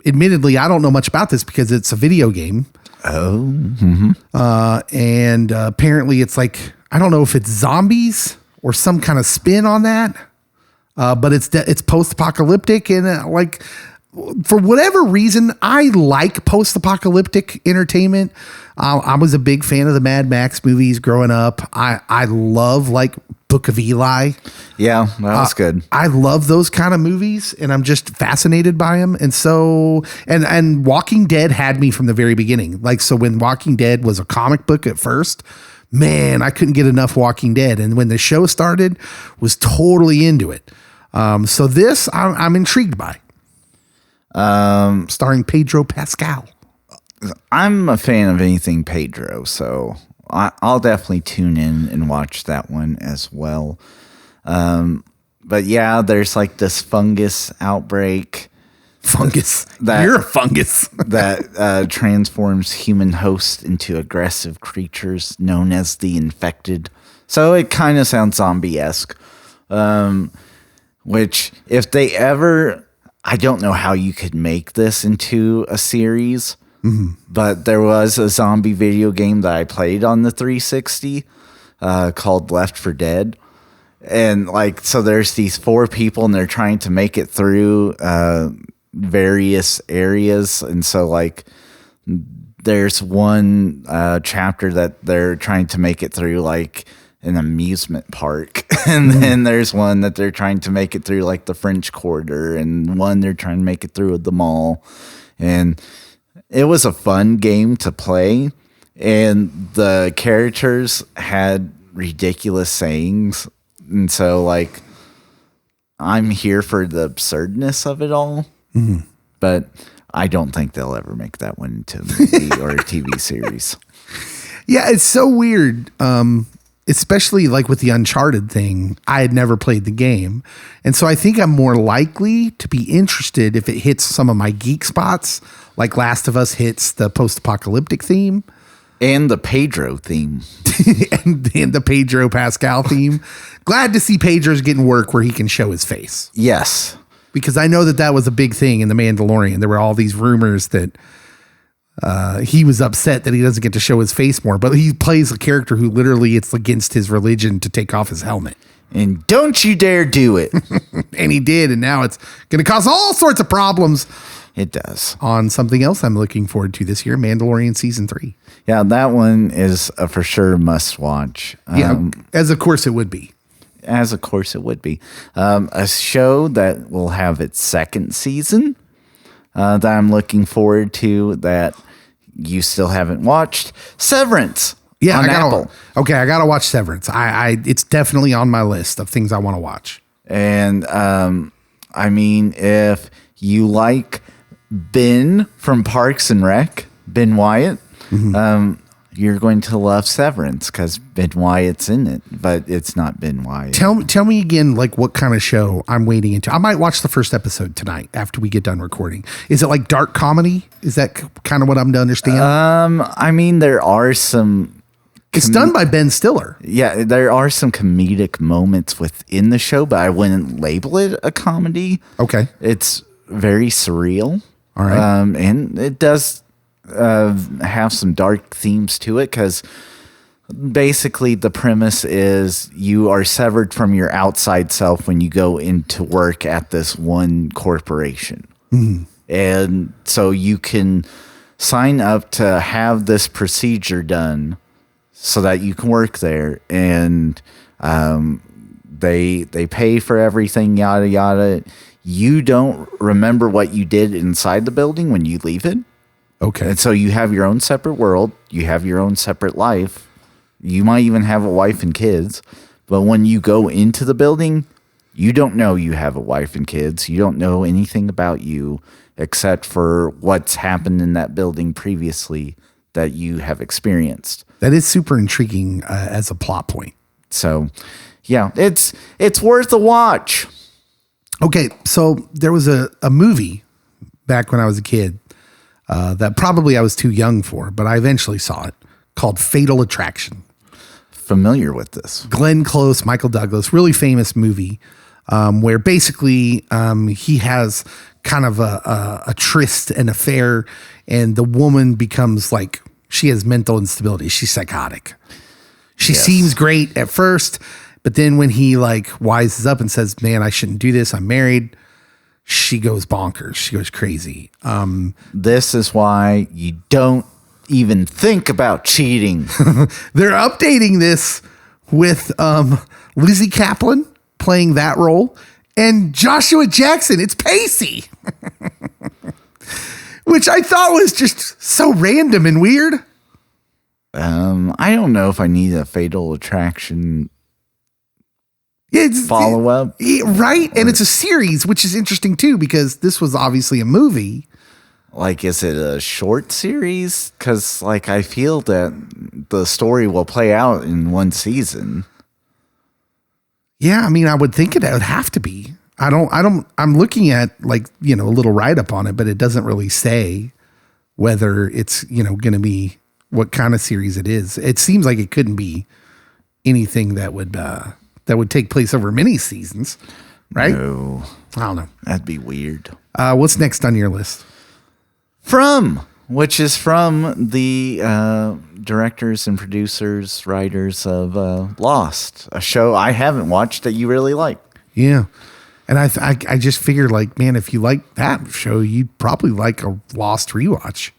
admittedly, I don't know much about this because it's a video game. Oh. Mm-hmm. And apparently it's like, I don't know if it's zombies or some kind of spin on that. But it's post-apocalyptic, and like, for whatever reason, I like post-apocalyptic entertainment. I was a big fan of the Mad Max movies growing up. I love, like, Book of Eli. Yeah, that was good. I love those kind of movies, and I'm just fascinated by them. And so, and Walking Dead had me from the very beginning. Like, so when Walking Dead was a comic book at first, man, I couldn't get enough Walking Dead. And when the show started, was totally into it. So this I'm intrigued by. Starring Pedro Pascal. I'm a fan of anything Pedro, so I'll definitely tune in and watch that one as well. But yeah, there's like this fungus outbreak. Fungus. You're a fungus. that transforms human hosts into aggressive creatures known as the infected. So it kind of sounds zombie-esque. Which, if they ever... I don't know how you could make this into a series, but there was a zombie video game that I played on the 360 called Left 4 Dead. And, like, so there's these 4 people, and they're trying to make it through various areas. And so, like, there's one chapter that they're trying to make it through, like, an amusement park. And then there's one that they're trying to make it through, like, the French Quarter, and one they're trying to make it through the mall. And it was a fun game to play. And the characters had ridiculous sayings. And so, like, I'm here for the absurdness of it all. Mm-hmm. But I don't think they'll ever make that one into a movie or a TV series. Yeah, it's so weird. Especially like with the Uncharted thing, I had never played the game. And so I think I'm more likely to be interested if it hits some of my geek spots, like Last of Us hits the post-apocalyptic theme. And the Pedro theme. and the Pedro Pascal theme. Glad to see Pedro's getting work where he can show his face. Yes. Because I know that was a big thing in The Mandalorian. There were all these rumors that he was upset that he doesn't get to show his face more, but he plays a character who literally it's against his religion to take off his helmet. And don't you dare do it. And he did. And now it's going to cause all sorts of problems. It does. On something else I'm looking forward to this year, Mandalorian season 3. Yeah, that one is a for sure must watch. As of course it would be. As of course it would be. A show that will have its second season that I'm looking forward to that you still haven't watched. Severance. Yeah, on I Apple. gotta watch Severance. It's definitely on my list of things I want to watch. And I mean, if you like Ben from Parks and Rec, Ben Wyatt, you're going to love Severance because Ben Wyatt's in it, but it's not Ben Wyatt. Tell me again, like what kind of show I'm wading into. I might watch the first episode tonight after we get done recording. Is it like dark comedy? Is that kind of what I'm to understand? I mean, there are some. It's done by Ben Stiller. Yeah, there are some comedic moments within the show, but I wouldn't label it a comedy. Okay. It's very surreal. All right. And it does have some dark themes to it because basically the premise is you are severed from your outside self when you go into work at this one corporation. And so you can sign up to have this procedure done so that you can work there, and they pay for everything, yada yada. You don't remember what you did inside the building when you leave it. Okay. And so you have your own separate world. You have your own separate life. You might even have a wife and kids. But when you go into the building, you don't know you have a wife and kids. You don't know anything about you except for what's happened in that building previously that you have experienced. That is super intriguing as a plot point. So, yeah, it's worth a watch. Okay, so there was a movie back when I was a kid that probably I was too young for, but I eventually saw it, called Fatal Attraction. Familiar with this. Glenn Close, Michael Douglas, really famous movie where basically he has kind of a tryst, an affair, and the woman becomes like, she has mental instability. She's psychotic. She seems great at first, but then when he like wises up and says, man, I shouldn't do this, I'm married, she goes bonkers. She goes crazy. This is why you don't even think about cheating. They're updating this with Lizzie Kaplan playing that role and Joshua Jackson. It's Pacey, which I thought was just so random and weird. I don't know if I need a Fatal Attraction follow up. Right. And it's a series, which is interesting too, because this was obviously a movie. Like, is it a short series? Because, like, I feel that the story will play out in one season. Yeah, I mean, I would think it would have to be. I'm looking at, like, a little write-up on it, but it doesn't really say whether it's, going to be what kind of series it is. It seems like it couldn't be anything that would take place over many seasons, right? No. I don't know. That'd be weird. What's next on your list? Which is from the directors and producers, writers of Lost, a show I haven't watched that you really like. Yeah. And I just figured, like, man, if you like that show, you'd probably like a Lost rewatch.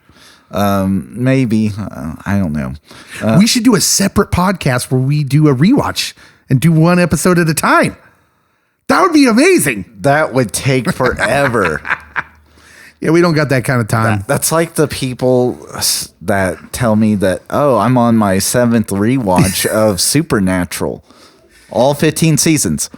Maybe. I don't know. We should do a separate podcast where we do a rewatch and do one episode at a time. That would be amazing. That would take forever. Yeah, we don't got that kind of time. That's like the people that tell me that, oh, I'm on my 7th rewatch of Supernatural. All 15 seasons.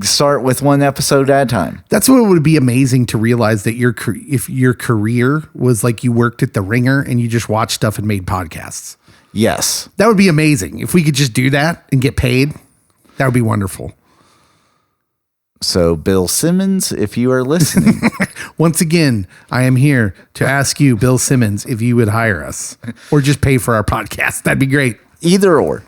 Start with one episode at a time. That's what would be amazing to realize, that if your career was like you worked at the Ringer and you just watched stuff and made podcasts. Yes. That would be amazing. If we could just do that and get paid, that would be wonderful. So, Bill Simmons, if you are listening. Once again, I am here to ask you, Bill Simmons, if you would hire us or just pay for our podcast. That'd be great. Either or.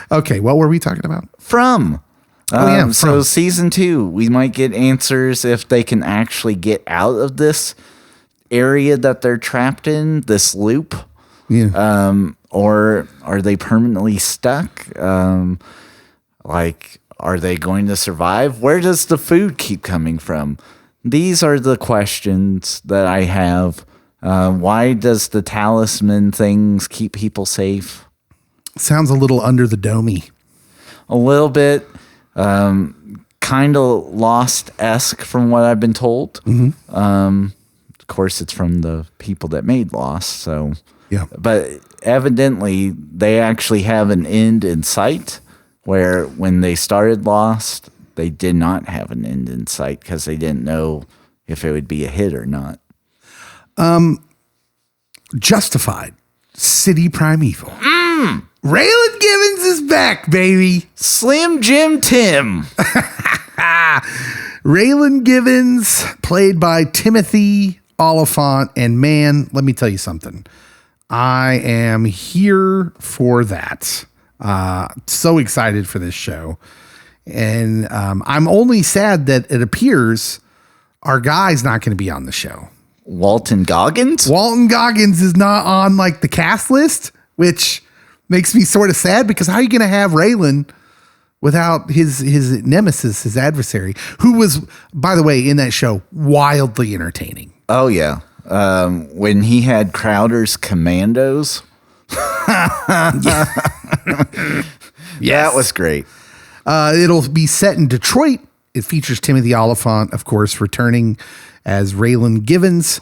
Okay, what were we talking about? From. From. So, season 2, we might get answers if they can actually get out of this area that they're trapped in, this loop. Yeah. Or are they permanently stuck? Are they going to survive? Where does the food keep coming from? These are the questions that I have. Why does the talisman things keep people safe? Sounds a little under the domey. A little bit. Kind of Lost-esque from what I've been told. Mm-hmm. Of course, it's from the people that made Lost. So, yeah. But evidently, they actually have an end in sight. Where when they started Lost, they did not have an end in sight because they didn't know if it would be a hit or not. Justified. City Primeval. Raylan Givens is back, baby. Slim Jim Tim. Raylan Givens, played by Timothy Oliphant. And man, let me tell you something. I am here for that. So excited for this show. And I'm only sad that it appears our guy's not going to be on the show. Walton Goggins? Walton Goggins is not on like the cast list, which makes me sort of sad because how are you going to have Raylan without his nemesis, his adversary, who was, by the way, in that show, wildly entertaining. Oh, yeah. When he had Crowder's Commandos. That was great. It'll be set in Detroit. It features Timothy Oliphant, of course, returning as Raylan Givens,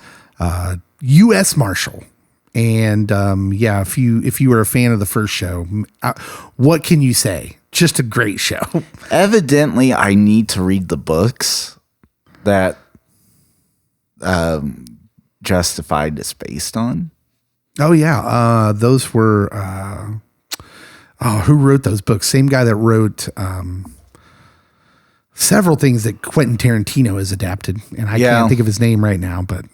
U.S. Marshal. And if you were a fan of the first show, what can you say? Just a great show. Evidently, I need to read the books that Justified is based on. Oh, yeah. Those were, who wrote those books? Same guy that wrote several things that Quentin Tarantino has adapted. And I can't think of his name right now, but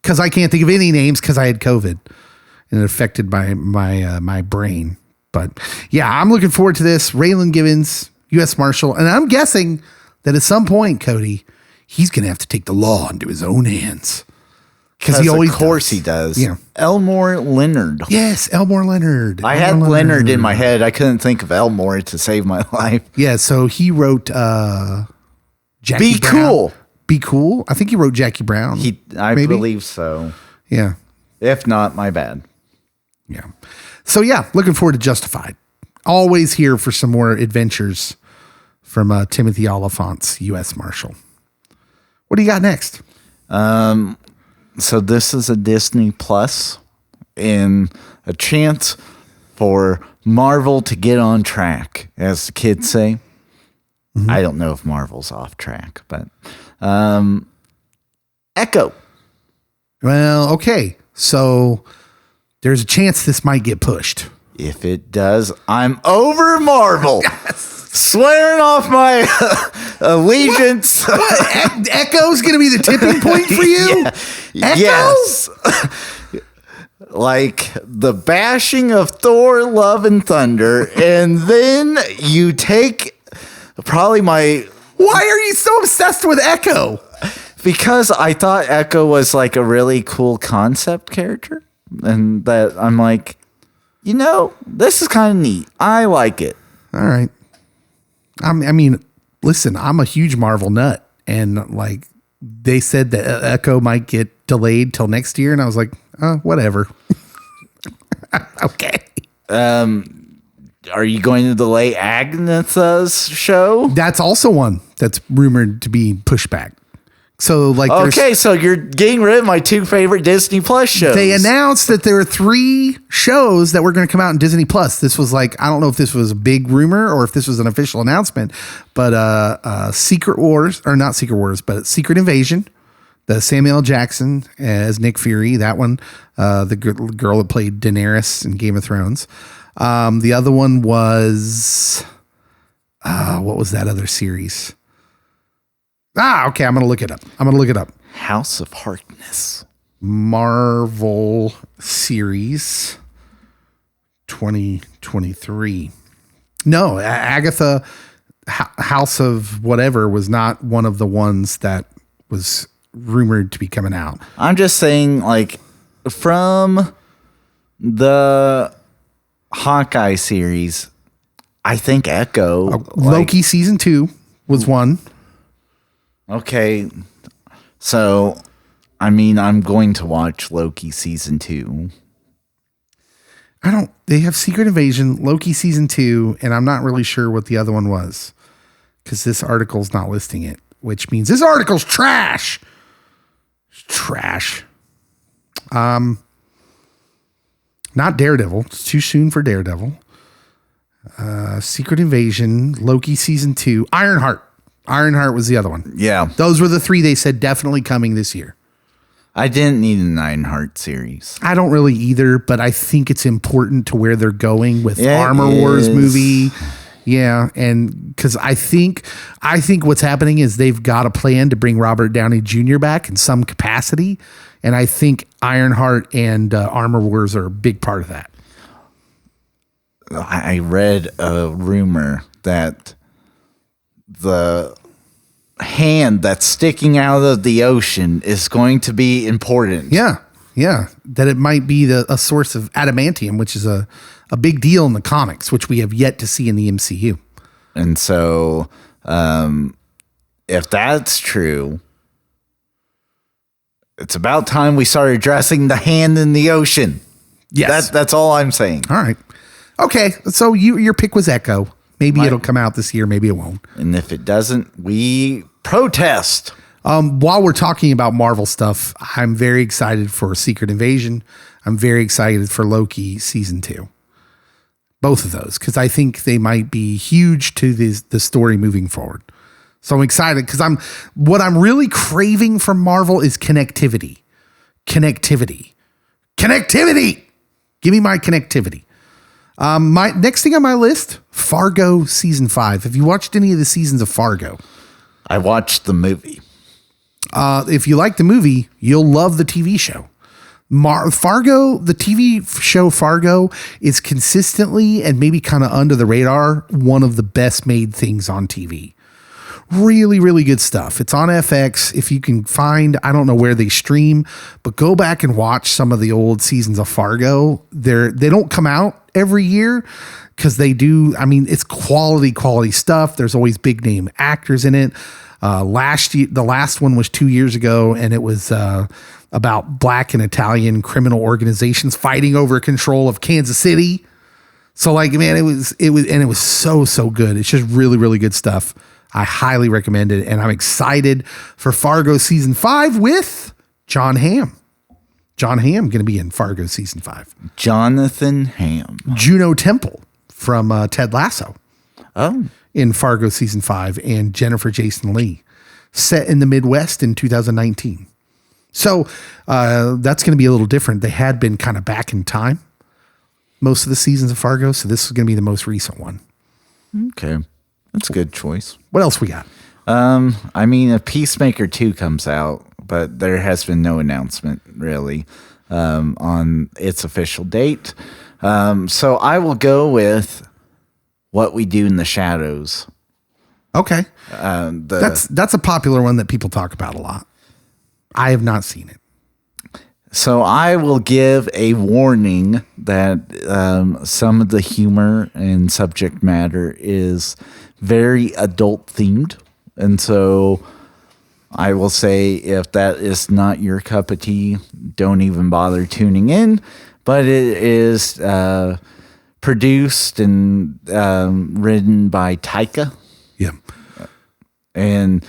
because I can't think of any names because I had COVID and it affected my brain. But yeah, I'm looking forward to this. Raylan Givens, U.S. Marshal. And I'm guessing that at some point, Cody, he's going to have to take the law into his own hands. Because he always Of course does. he does. Yeah. Elmore Leonard. Yes, Elmore Leonard. I had Leonard in my head. I couldn't think of Elmore to save my life. Yeah, so he wrote Jackie Be Brown. Cool. Be Cool. I think he wrote Jackie Brown. I maybe? believe so. Yeah. If not, my bad. Yeah. So yeah, looking forward to Justified. Always here for some more adventures from Timothy Oliphant's U.S. Marshal. What do you got next? So this is a Disney Plus and a chance for Marvel to get on track, as the kids say. Mm-hmm. I don't know if Marvel's off track, but Echo. Well, okay. So there's a chance this might get pushed. If it does, I'm over Marvel. Yes. Swearing off my allegiance. What? Echo's going to be the tipping point for you? Yeah. Echo? Yes. Like the bashing of Thor, Love, and Thunder. And then you take probably my... Why are you so obsessed with Echo? Because I thought Echo was like a really cool concept character. And that I'm like, this is kind of neat. I like it. All right. I mean, listen, I'm a huge Marvel nut. And like they said that Echo might get delayed till next year. And I was like, whatever. Okay. Are you going to delay Agnetha's show? That's also one that's rumored to be pushed back. So like, so you're getting rid of my two favorite Disney Plus shows. They announced that there are 3 shows that were going to come out in Disney Plus. This was like, I don't know if this was a big rumor or if this was an official announcement, but Secret Invasion, The Samuel L. Jackson as Nick Fury, that one, the girl that played Daenerys in Game of Thrones. The other one was, what was that other series? Okay, I'm going to look it up. House of Harkness. Marvel series 2023. No, Agatha House of whatever was not one of the ones that was rumored to be coming out. I'm just saying, like, from the Hawkeye series, I think Echo. Loki season 2 was one. Okay. So, I mean, I'm going to watch Loki season 2. They have Secret Invasion, Loki season 2, and I'm not really sure what the other one was because this article's not listing it, which means this article's trash. Trash. Not Daredevil. It's too soon for Daredevil. Secret Invasion, Loki season 2, Ironheart. Ironheart was the other one. Yeah. Those were the 3 they said definitely coming this year. I didn't need an Ironheart series. I don't really either, but I think it's important to where they're going with Armor Wars movie. Yeah, and because I think what's happening is they've got a plan to bring Robert Downey Jr. back in some capacity, and I think Ironheart and Armor Wars are a big part of that. I read a rumor that the hand that's sticking out of the ocean is going to be important. Yeah, that it might be a source of adamantium, which is a big deal in the comics, which we have yet to see in the MCU. And so, if that's true, it's about time we start addressing the hand in the ocean. Yes. That's all I'm saying. All right. Okay, so your pick was Echo. Maybe it'll come out this year. Maybe it won't. And if it doesn't, we protest. While we're talking about Marvel stuff, I'm very excited for Secret Invasion. I'm very excited for Loki season 2. Both of those, because I think they might be huge to the story moving forward. So I'm excited because what I'm really craving from Marvel is connectivity. Connectivity. Give me my connectivity. My next thing on my list, Fargo season 5. Have you watched any of the seasons of Fargo? I watched the movie. If you like the movie, you'll love the TV show. Fargo, the TV show Fargo, is consistently and maybe kind of under the radar one of the best made things on TV. Really, really good stuff. It's on FX. If you can find, I don't know where they stream, but go back and watch some of the old seasons of Fargo. They don't come out every year because they do. I mean, it's quality stuff. There's always big name actors in it. The last one was 2 years ago, and it was about Black and Italian criminal organizations fighting over control of Kansas City. So, like, man, it was so good. It's just really, really good stuff. I highly recommend it, and I'm excited for Fargo season 5 with John Hamm. John Hamm going to be in Fargo season 5. Jonathan Hamm. Juno Temple from Ted Lasso. Oh. In Fargo season 5, and Jennifer Jason Leigh, set in the Midwest in 2019. So that's going to be a little different. They had been kind of back in time, most of the seasons of Fargo, so this is going to be the most recent one. Okay. That's a good choice. What else we got? I mean, if Peacemaker 2 comes out, but there has been no announcement really on its official date. So I will go with What We Do in the Shadows. Okay. That's a popular one that people talk about a lot. I have not seen it. So I will give a warning that some of the humor and subject matter is very adult themed. And so I will say, if that is not your cup of tea, don't even bother tuning in. But it is produced and written by Taika. Yeah. And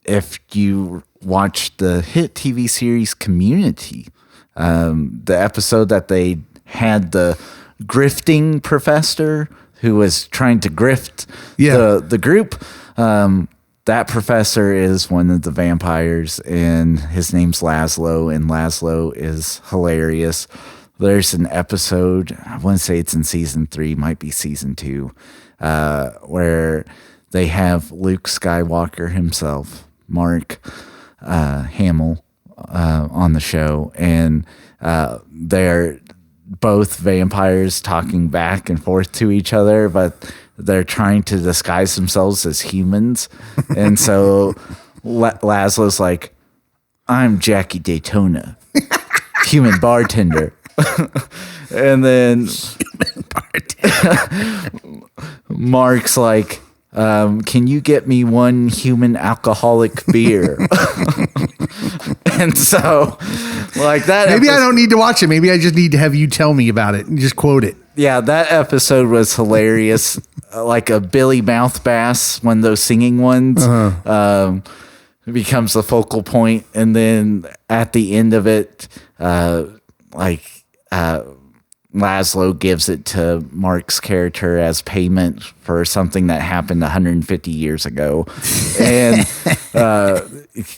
if you watch the hit TV series Community, the episode that they had the grifting professor who was trying to grift the group, that professor is one of the vampires, and his name's Laszlo, and Laszlo is hilarious. There's an episode, I want to say it's in season 3, might be season 2, where they have Luke Skywalker himself, Mark Hamill, on the show, and they're both vampires talking back and forth to each other, but they're trying to disguise themselves as humans. And so Laszlo's like, I'm Jackie Daytona, human bartender. And then Mark's like, can you get me one human alcoholic beer? And so, like that. Maybe I don't need to watch it. Maybe I just need to have you tell me about it and just quote it. Yeah, that episode was hilarious. Like a Billy Mouth Bass, one of those singing ones, becomes the focal point, and then at the end of it, Laszlo gives it to Mark's character as payment for something that happened 150 years ago. And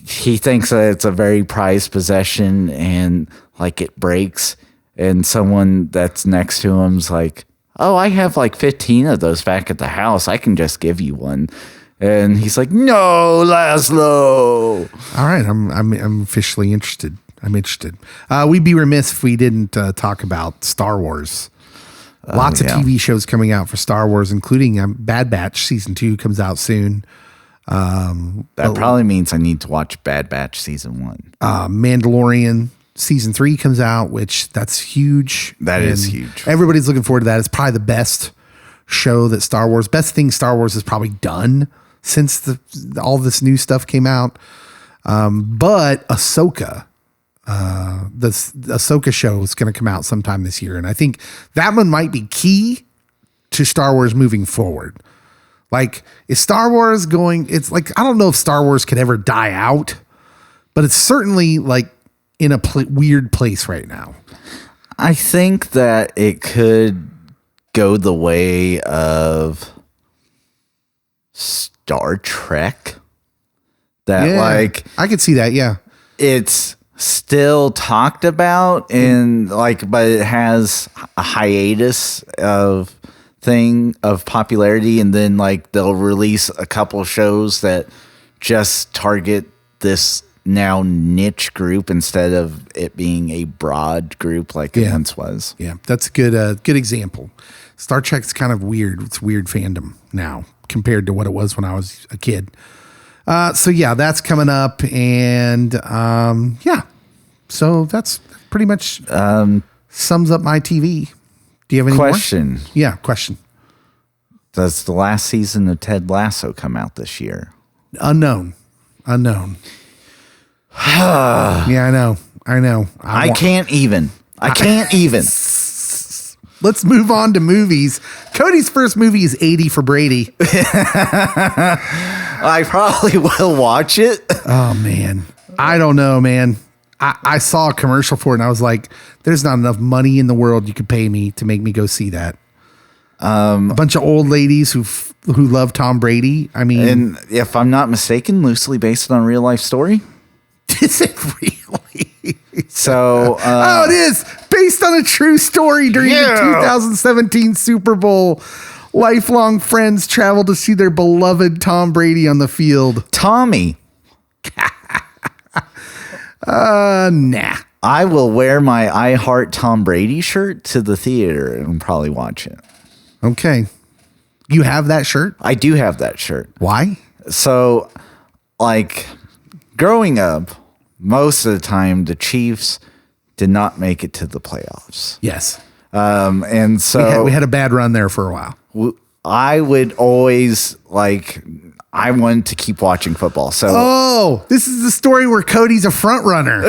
he thinks that it's a very prized possession, and like it breaks. And someone that's next to him's like, oh, I have like 15 of those back at the house. I can just give you one. And he's like, no, Laszlo. All right. I'm officially interested. I'm interested. We'd be remiss if we didn't talk about Star Wars. Lots of TV shows coming out for Star Wars, including Bad Batch season 2 comes out soon. That probably means I need to watch Bad Batch season 1. Mandalorian season 3 comes out, which that's huge. That is huge. Everybody's looking forward to that. It's probably the best show that best thing Star Wars has probably done since all this new stuff came out. But Ahsoka, the Ahsoka show is going to come out sometime this year. And I think that one might be key to Star Wars moving forward. Like, is Star Wars it's like, I don't know if Star Wars could ever die out, but it's certainly like in a weird place right now. I think that it could go the way of Star Trek. I could see that. Yeah. It's still talked about but it has a hiatus of popularity, and then like they'll release a couple shows that just target this now niche group instead of it being a broad group like it once was. Yeah, that's a good example. Star Trek's kind of weird. It's weird fandom now compared to what it was when I was a kid. So yeah, that's coming up, and so that's pretty much sums up my TV. Do you have any question? More? Yeah, question. Does the last season of Ted Lasso come out this year? Unknown. Yeah, I know. I can't even. Let's move on to movies. Cody's first movie is 80 for Brady. I probably will watch it. Oh, man. I don't know, man. I saw a commercial for it, and I was like, there's not enough money in the world you could pay me to make me go see that. A bunch of old ladies who love Tom Brady. I mean, and if I'm not mistaken, loosely based on a real life story. Is it really? So, it is based on a true story during the 2017 Super Bowl. Lifelong friends travel to see their beloved Tom Brady on the field. Tommy. Nah. I will wear my I Heart Tom Brady shirt to the theater and probably watch it. Okay. You have that shirt? I do have that shirt. Why? So, like, growing up, most of the time, the Chiefs did not make it to the playoffs. Yes. And so we had a bad run there for a while. I would always I wanted to keep watching football. So, this is the story where Cody's a front runner.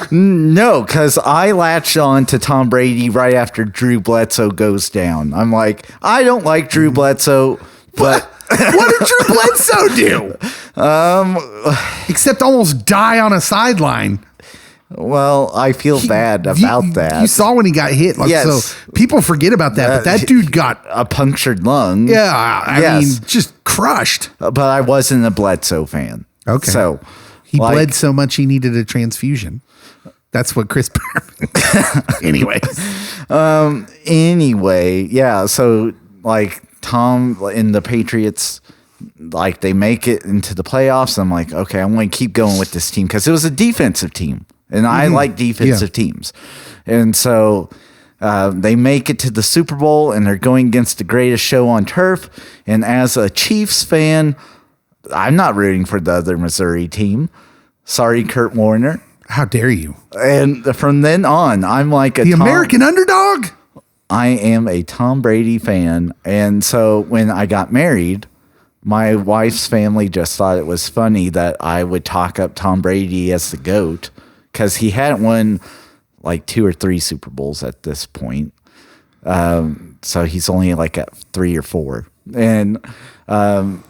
No, because I latched on to Tom Brady right after Drew Bledsoe goes down. I'm like, I don't like Drew Bledsoe, but what did Drew Bledsoe do? Except almost die on a sideline. Well, I feel bad about that. You saw when he got hit. Like, Yes. So people forget about that. But that dude got, a punctured lung. yeah, I Yes. mean, just crushed. But I wasn't a Bledsoe fan. Okay. So He like, bled so much he needed a transfusion. That's what Chris Anyways. Anyway, yeah. So like Tom in the Patriots, like they make it into the playoffs. I'm like, okay, I'm going to keep going with this team because it was a defensive team, and I like defensive teams, and so. They make it to the Super Bowl and they're going against the greatest show on turf. And as a Chiefs fan, I'm not rooting for the other Missouri team. Sorry, Kurt Warner. How dare you? And from then on, I'm like The American underdog? I am a Tom Brady fan. And so when I got married, my wife's family just thought it was funny that I would talk up Tom Brady as the GOAT because he hadn't won like 2 or 3 Super Bowls at this point. So he's only like at 3 or 4. And I'm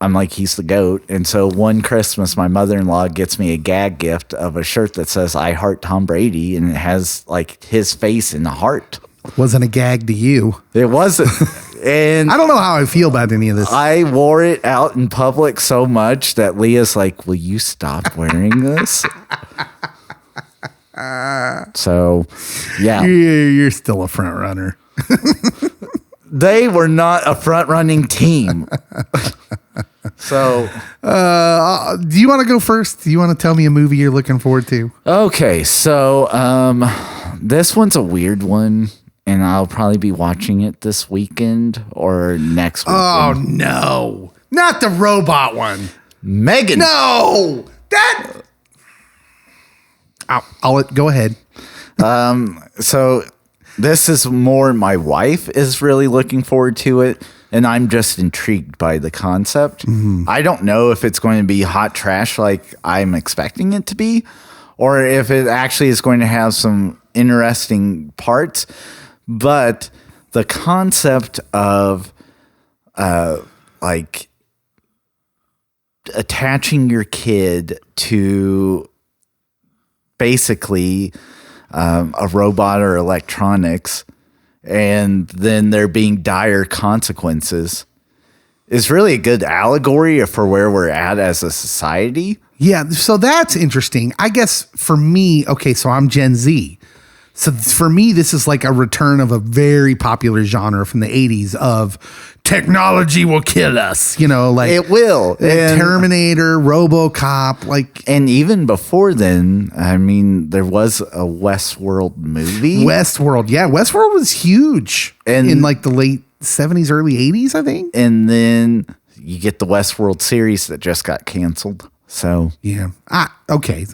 like, he's the GOAT. And so one Christmas, my mother-in-law gets me a gag gift of a shirt that says, I heart Tom Brady. And it has like his face in the heart. Wasn't a gag to you. It wasn't. And I don't know how I feel about any of this. I wore it out in public so much that Leah's like, will you stop wearing this? So, yeah. You're still a front runner. They were not a front running team. So, Do you want to go first? Do you want to tell me a movie you're looking forward to? okay. So, this one's a weird one, and I'll probably be watching it this weekend or next weekend. Oh, no. Not the robot one. Megan. No. That. I'll go ahead. So this is more my wife is really looking forward to it, and I'm just intrigued by the concept. I don't know if it's going to be hot trash like I'm expecting it to be, or if it actually is going to have some interesting parts. But the concept of like attaching your kid to basically a robot or electronics, and then there being dire consequences is really a good allegory for where we're at as a society. Yeah, so that's interesting. I guess for me, okay, so I'm Gen Z. So for me, this is like a return of a very popular genre from the 80s of technology will kill us, you know, like It will. And, Terminator, RoboCop, like and even before then, I mean, there was a Westworld movie. Westworld. Yeah, Westworld was huge And- in like the late 70s, early 80s, I think. And then you get the Westworld series that just got canceled. So Yeah. Okay.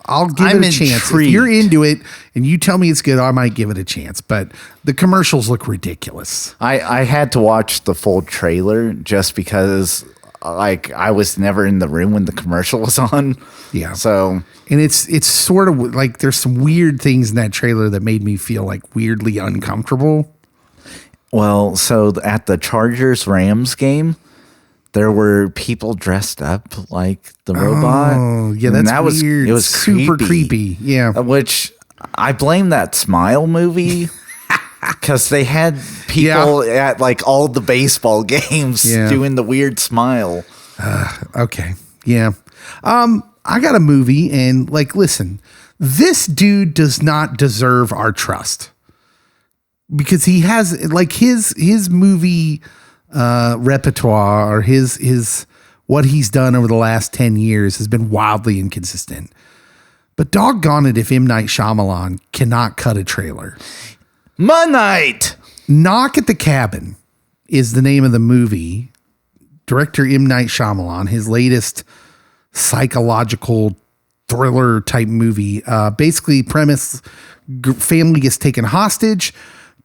I'll give I'm it a chance. If intrigued. you're into it and you tell me it's good, I might give it a chance. But the commercials look ridiculous. I had to watch the full trailer just because like I was never in the room when the commercial was on. Yeah. So And it's sort of like there's some weird things in that trailer that made me feel like weirdly uncomfortable. well, so at the Chargers Rams game, there were people dressed up like the robot. Oh, yeah, And that's that was weird. it was Super creepy. Yeah. Which I blame that Smile movie because they had people at like all the baseball games Yeah. doing the weird smile. Okay. Yeah. I got a movie and like, listen, this dude does not deserve our trust because he has like his movie repertoire or his what he's done over the last 10 years has been wildly inconsistent. But doggone it if M. Night Shyamalan cannot cut a trailer. Night. Knock at the Cabin is the name of the movie. Director M. Night Shyamalan, his latest psychological thriller type movie. Basically, premise: family gets taken hostage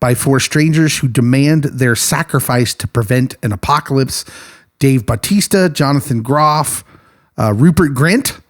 by 4 strangers who demand their sacrifice to prevent an apocalypse. Dave Bautista, Jonathan Groff, Rupert Grint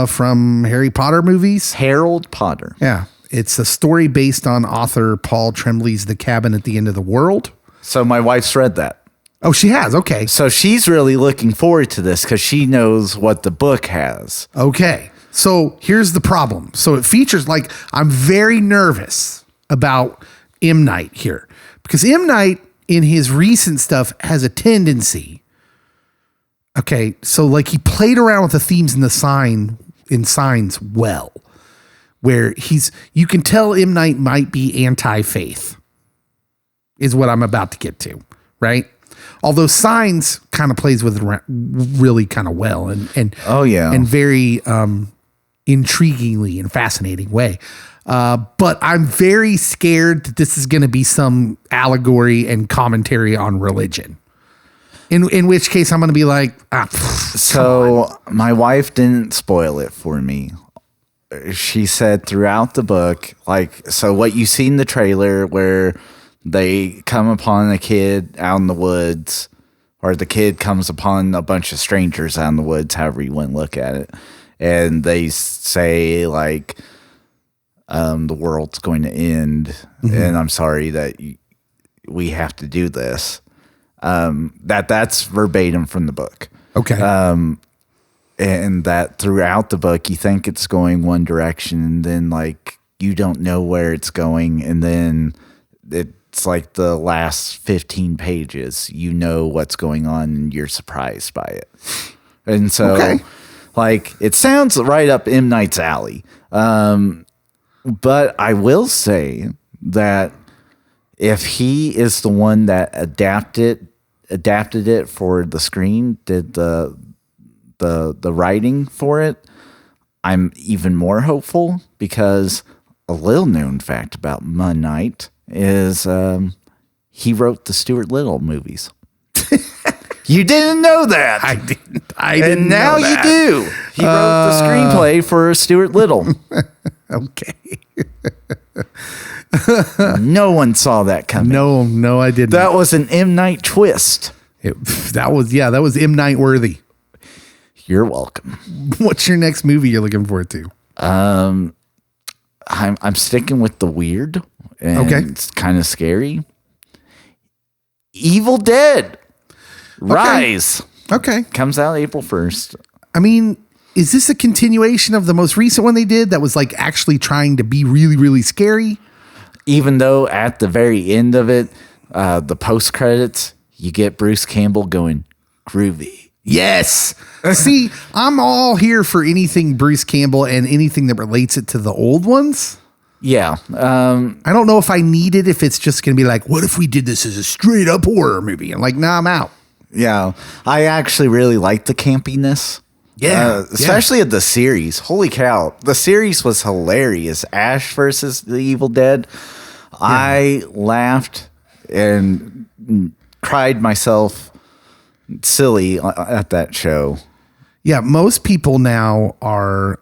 from Harry Potter movies. Harold Potter. Yeah. It's a story based on author Paul Tremblay's The Cabin at the End of the World. So my wife's read that. Oh, she has. Okay. So she's really looking forward to this because she knows what the book has. Okay. So here's the problem. So it features like I'm very nervous about M. Night here because M. Night in his recent stuff has a tendency. Okay, so like he played around with the themes in the signs well, where you can tell M. Night might be anti-faith, is what I'm about to get to, right? Although Signs kind of plays with it really kind of well and and very intriguingly and fascinating way. But I'm very scared that this is going to be some allegory and commentary on religion. In which case I'm going to be like, so my wife didn't spoil it for me. She said throughout the book, like, so what you see in the trailer where they come upon a kid out in the woods, or the kid comes upon a bunch of strangers out in the woods, however you want to look at it. And they say like, the world's going to end. And I'm sorry that we have to do this. That's verbatim from the book. okay. And that throughout the book, you think it's going one direction, and then like you don't know where it's going, and then it's like the last 15 pages, you know what's going on, and you're surprised by it. And so, like, it sounds right up M. Night's alley. But I will say that if he is the one that adapted it for the screen, did the writing for it, I'm even more hopeful, because a little known fact about Moon Knight is he wrote the Stuart Little movies. You didn't know that. I didn't. And now you do. He wrote the screenplay for Stuart Little. Okay. No one saw that coming. No, I didn't. That was an M. Night twist. That was M. Night worthy. You're welcome. What's your next movie you're looking forward to? I'm sticking with the weird. And it's kind of scary. Evil Dead. Rise. Okay. Comes out April 1st. I mean, is this a continuation of the most recent one they did that was like actually trying to be really, really scary? Even though at the very end of it, the post credits, you get Bruce Campbell going groovy. Yes. See, I'm all here for anything Bruce Campbell and anything that relates it to the old ones. Yeah. I don't know if I need it, if it's just going to be like, what if we did this as a straight up horror movie? I'm like, nah, I'm out. Yeah. I actually really like the campiness. Yeah. Especially at the series. Holy cow. The series was hilarious. Ash versus the Evil Dead. Yeah. I laughed and cried myself silly at that show. Yeah. Most people now are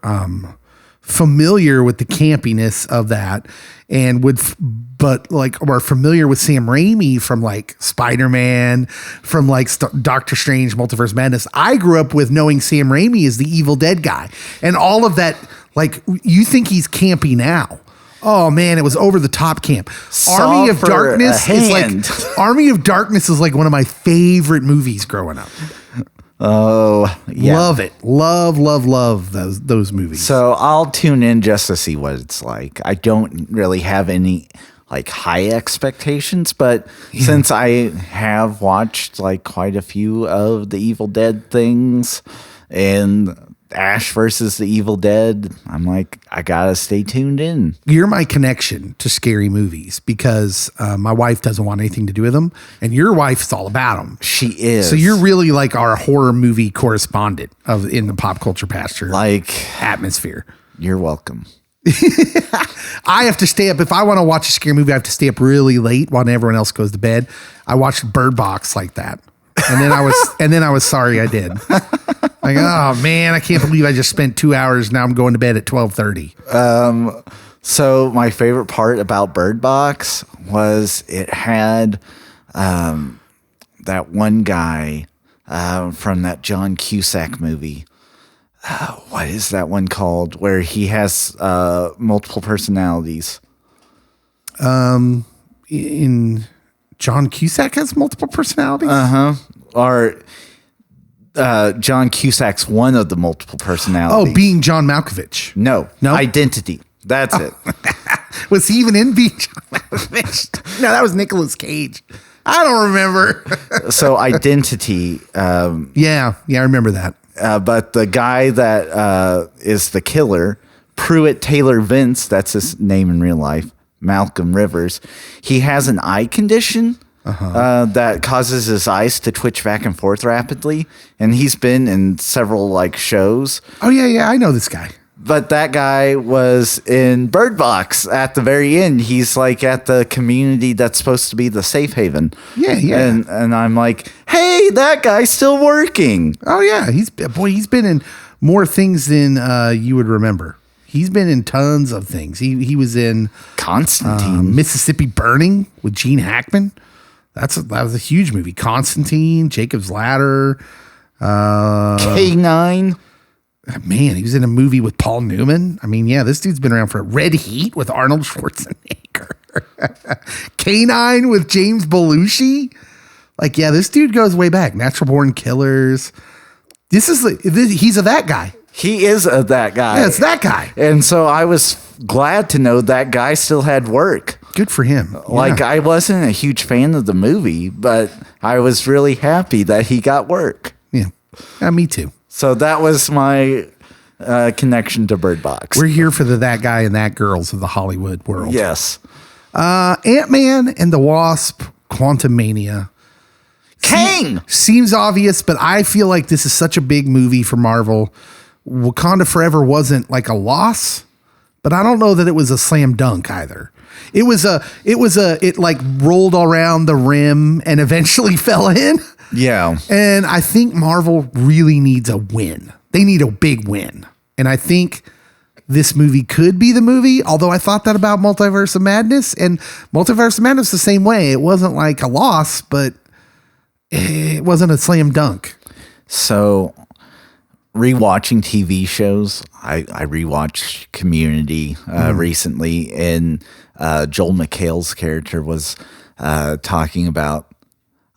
familiar with the campiness of that and are familiar with Sam Raimi from like Spider-Man, from like Doctor Strange, Multiverse Madness. I grew up with knowing Sam Raimi as the Evil Dead guy, and all of that. Like, you think he's campy now. Oh man, it was over the top camp. Army of Darkness is like one of my favorite movies growing up. Oh, yeah. Love it. Love those movies. So I'll tune in just to see what it's like. I don't really have any like high expectations, but since I have watched like quite a few of the Evil Dead things and Ash versus the Evil Dead, I'm like, I gotta stay tuned in. You're my connection to scary movies because my wife doesn't want anything to do with them, and your wife's all about them. She is. So you're really like our horror movie correspondent in the pop culture pasture, like atmosphere. You're welcome. I have to stay up if I want to watch a scary movie. I have to stay up really late while everyone else goes to bed. I watched Bird Box like that, and then I was sorry I did. Like, oh man, I can't believe I just spent 2 hours. Now I'm going to bed at 12:30. So my favorite part about Bird Box was it had that one guy from that John Cusack movie. What is that one called? Where he has multiple personalities. In John Cusack has multiple personalities? Or John Cusack's one of the multiple personalities. Oh, being John Malkovich. No. Identity. That's it. Was he even in Being John Malkovich? No, that was Nicolas Cage. I don't remember. So Identity. Yeah, I remember that. But the guy that is the killer, Pruitt Taylor Vince, that's his name in real life, Malcolm Rivers, he has an eye condition that causes his eyes to twitch back and forth rapidly. And he's been in several like shows. Oh, yeah, I know this guy. But that guy was in Bird Box at the very end. He's like at the community that's supposed to be the safe haven. Yeah. And I'm like, hey, that guy's still working. Oh, yeah. He's been in more things than you would remember. He's been in tons of things. He was in Constantine. Mississippi Burning with Gene Hackman. That was a huge movie. Constantine, Jacob's Ladder. K9. Man, he was in a movie with Paul Newman. I mean, yeah, this dude's been around for Red Heat with Arnold Schwarzenegger. K9 with James Belushi. Like, yeah, this dude goes way back. Natural Born Killers. He's a that guy. He is that guy. Yeah, it's that guy. And so I was glad to know that guy still had work. Good for him. Like, I wasn't a huge fan of the movie, but I was really happy that he got work. Yeah, me too. So that was my connection to Bird Box. We're here for that guy and that girls of the Hollywood world. Yes. Ant-Man and the Wasp, Quantumania. Kang! Seems obvious, but I feel like this is such a big movie for Marvel. Wakanda Forever wasn't like a loss, but I don't know that it was a slam dunk either. It like rolled around the rim and eventually fell in. Yeah. And I think Marvel really needs a win. They need a big win. And I think this movie could be the movie, although I thought that about Multiverse of Madness. And Multiverse of Madness the same way. It wasn't like a loss, but it wasn't a slam dunk. So rewatching TV shows, I rewatched Community recently, and Joel McHale's character was talking about,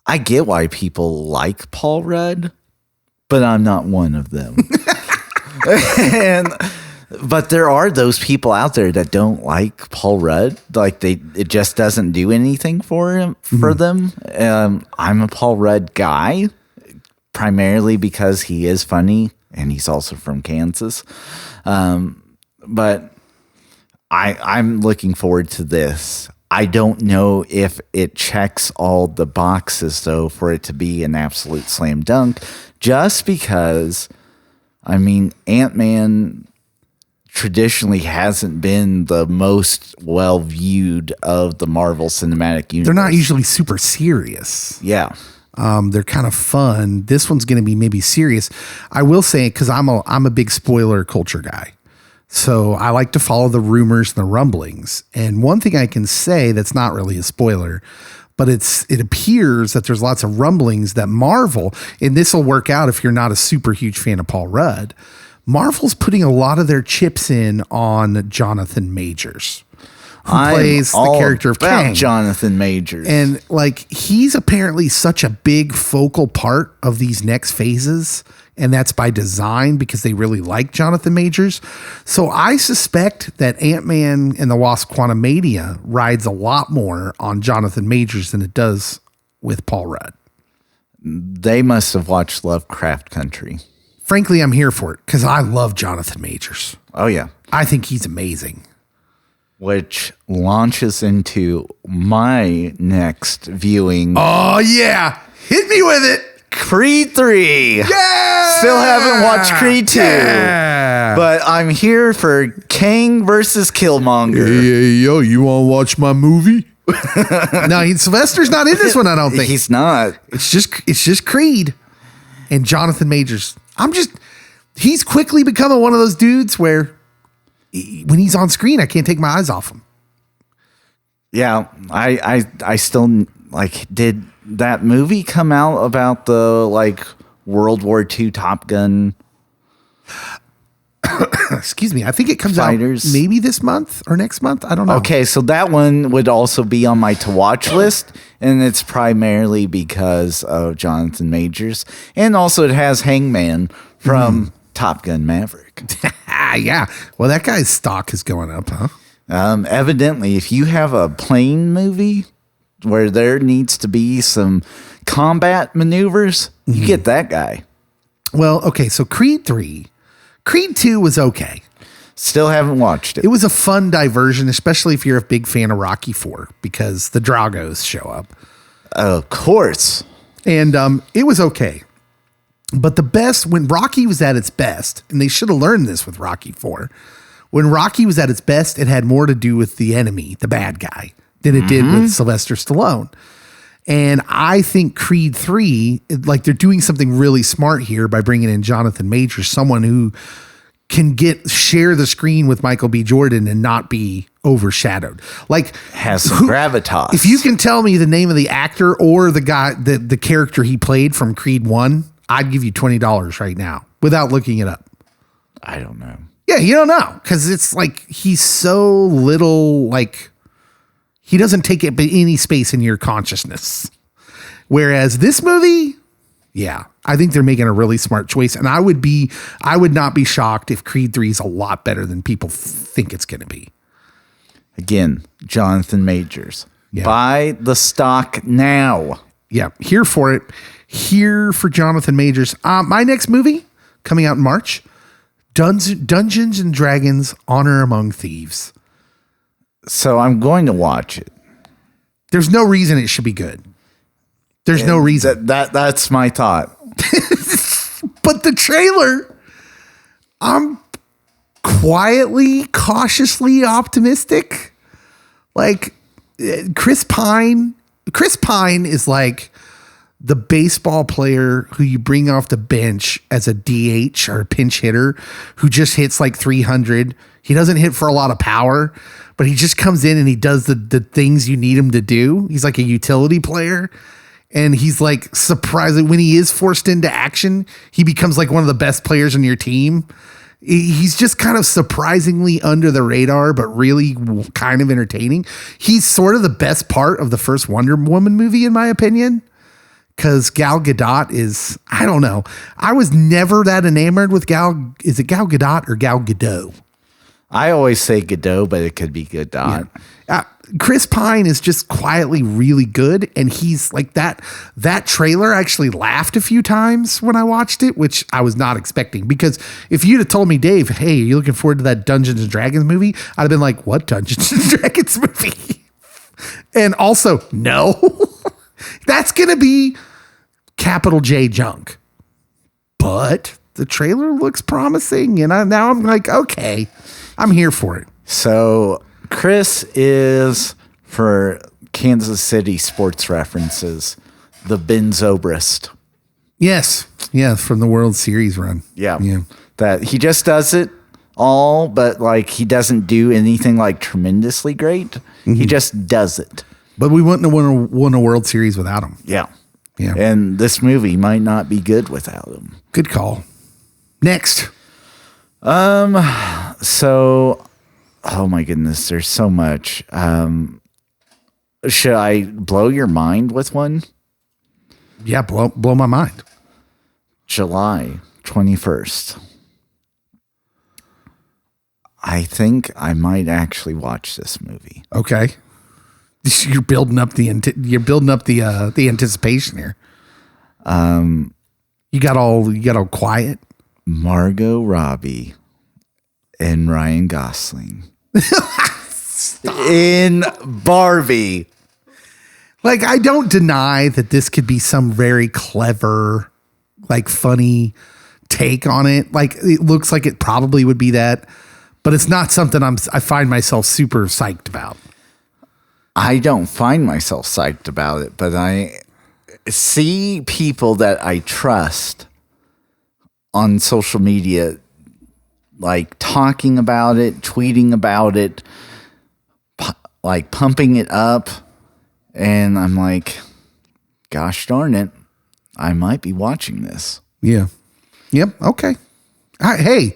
I get why people like Paul Rudd, but I'm not one of them. But there are those people out there that don't like Paul Rudd. Like it just doesn't do anything for them. I'm a Paul Rudd guy, primarily because he is funny and he's also from Kansas. But I'm looking forward to this. I don't know if it checks all the boxes, though, for it to be an absolute slam dunk, just because, I mean, Ant-Man traditionally hasn't been the most well-viewed of the Marvel Cinematic Universe. They're not usually super serious. Yeah. They're kind of fun. This one's going to be maybe serious. I will say, because I'm a big spoiler culture guy. So I like to follow the rumors and the rumblings. And one thing I can say that's not really a spoiler, but it appears that there's lots of rumblings that Marvel, and this will work out if you're not a super huge fan of Paul Rudd, Marvel's putting a lot of their chips in on Jonathan Majors, who plays the character of Kang. Jonathan Majors. And like, he's apparently such a big focal part of these next phases. And that's by design because they really like Jonathan Majors. So I suspect that Ant-Man and the Wasp Quantumania rides a lot more on Jonathan Majors than it does with Paul Rudd. They must have watched Lovecraft Country. Frankly, I'm here for it because I love Jonathan Majors. Oh, yeah. I think he's amazing. Which launches into my next viewing. Oh, yeah. Hit me with it. Creed 3. Yeah! Still haven't watched Creed 2. Yeah! But I'm here for Kang versus Killmonger. Hey, yo, you want to watch my movie? No, Sylvester's not in this one, I don't think. He's not. It's just Creed and Jonathan Majors. He's quickly becoming one of those dudes where when he's on screen, I can't take my eyes off him. Yeah, I still like, did that movie come out about the like World War II Top Gun? excuse me, I think it comes Fighters. out maybe this month or next month. I don't know. Okay, so that one would also be on my to watch list, and it's primarily because of Jonathan Majors, and also it has Hangman from Top Gun Maverick. Yeah. Well, that guy's stock is going up, huh? Evidently, if you have a plane movie where there needs to be some combat maneuvers, you get that guy. Well, okay, so Creed 3. Creed 2 was okay. Still haven't watched it. It was a fun diversion, especially if you're a big fan of Rocky 4, because the Dragos show up. Of course. And it was okay. But the best, when Rocky was at its best, and they should have learned this with Rocky 4, when Rocky was at its best, it had more to do with the enemy, the bad guy, than it did with Sylvester Stallone. And I think Creed 3, like they're doing something really smart here by bringing in Jonathan Majors, someone who can share the screen with Michael B. Jordan and not be overshadowed. Like Has some gravitas. If you can tell me the name of the actor or the guy, the character he played from Creed 1, I'd give you $20 right now without looking it up. I don't know. Yeah, you don't know, because it's like he's so little, like he doesn't take up any space in your consciousness. Whereas this movie, yeah, I think they're making a really smart choice, and I would not be shocked if Creed 3 is a lot better than people think it's going to be. Again, Jonathan Majors. Yeah. Buy the stock now. Yeah, here for it. Here for Jonathan Majors. My next movie coming out in March, Dungeons and Dragons: Honor Among Thieves. So I'm going to watch it. There's no reason it should be good. There's no reason. That's my thought. But the trailer, I'm quietly, cautiously optimistic. Like Chris Pine is like the baseball player who you bring off the bench as a DH or a pinch hitter who just hits like 300. He doesn't hit for a lot of power, but he just comes in and he does the things you need him to do. He's like a utility player. And he's like surprising when he is forced into action, he becomes like one of the best players on your team. He's just kind of surprisingly under the radar, but really kind of entertaining. He's sort of the best part of the first Wonder Woman movie, in my opinion. Because Gal Gadot is, I don't know. I was never that enamored with Gal. Is it Gal Gadot or Gal Gadot? I always say Godot, but it could be Gadot. Yeah. Chris Pine is just quietly really good. And he's like that trailer, I actually laughed a few times when I watched it, which I was not expecting. Because if you'd have told me, Dave, hey, are you looking forward to that Dungeons and Dragons movie? I'd have been like, what Dungeons and Dragons movie? And also, no. That's going to be capital J junk. But the trailer looks promising. And now I'm like, okay, I'm here for it. So Chris is, for Kansas City sports references, the Ben Zobrist. Yes. Yeah. From the World Series run. Yeah. Yeah. That he just does it all, but like he doesn't do anything like tremendously great. Mm-hmm. He just does it. But we wouldn't have won a World Series without him. Yeah. Yeah. And this movie might not be good without him. Good call. Next. So, oh my goodness, there's so much. Should I blow your mind with one? Yeah, blow my mind. July 21st. I think I might actually watch this movie. Okay. You're building up the anticipation here. You got all quiet. Margot Robbie and Ryan Gosling in Barbie. Like, I don't deny that this could be some very clever, like funny take on it. Like, it looks like it probably would be that, but it's not something I find myself super psyched about. I don't find myself psyched about it, but I see people that I trust on social media, like talking about it, tweeting about it, like pumping it up. And I'm like, gosh darn it, I might be watching this. Yeah. Yep. Okay. Hey,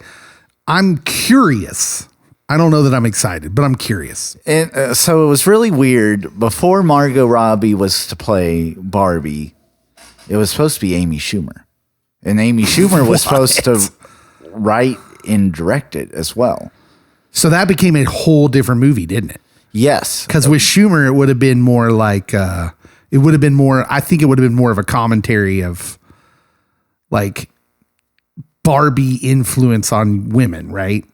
I'm curious. I don't know that I'm excited, but I'm curious. And so it was really weird. Before Margot Robbie was to play Barbie, it was supposed to be Amy Schumer. And Amy Schumer was supposed to write and direct it as well. So that became a whole different movie, didn't it? Yes. Because with Schumer, it would have been more like, I think it would have been more of a commentary of like Barbie influence on women, right?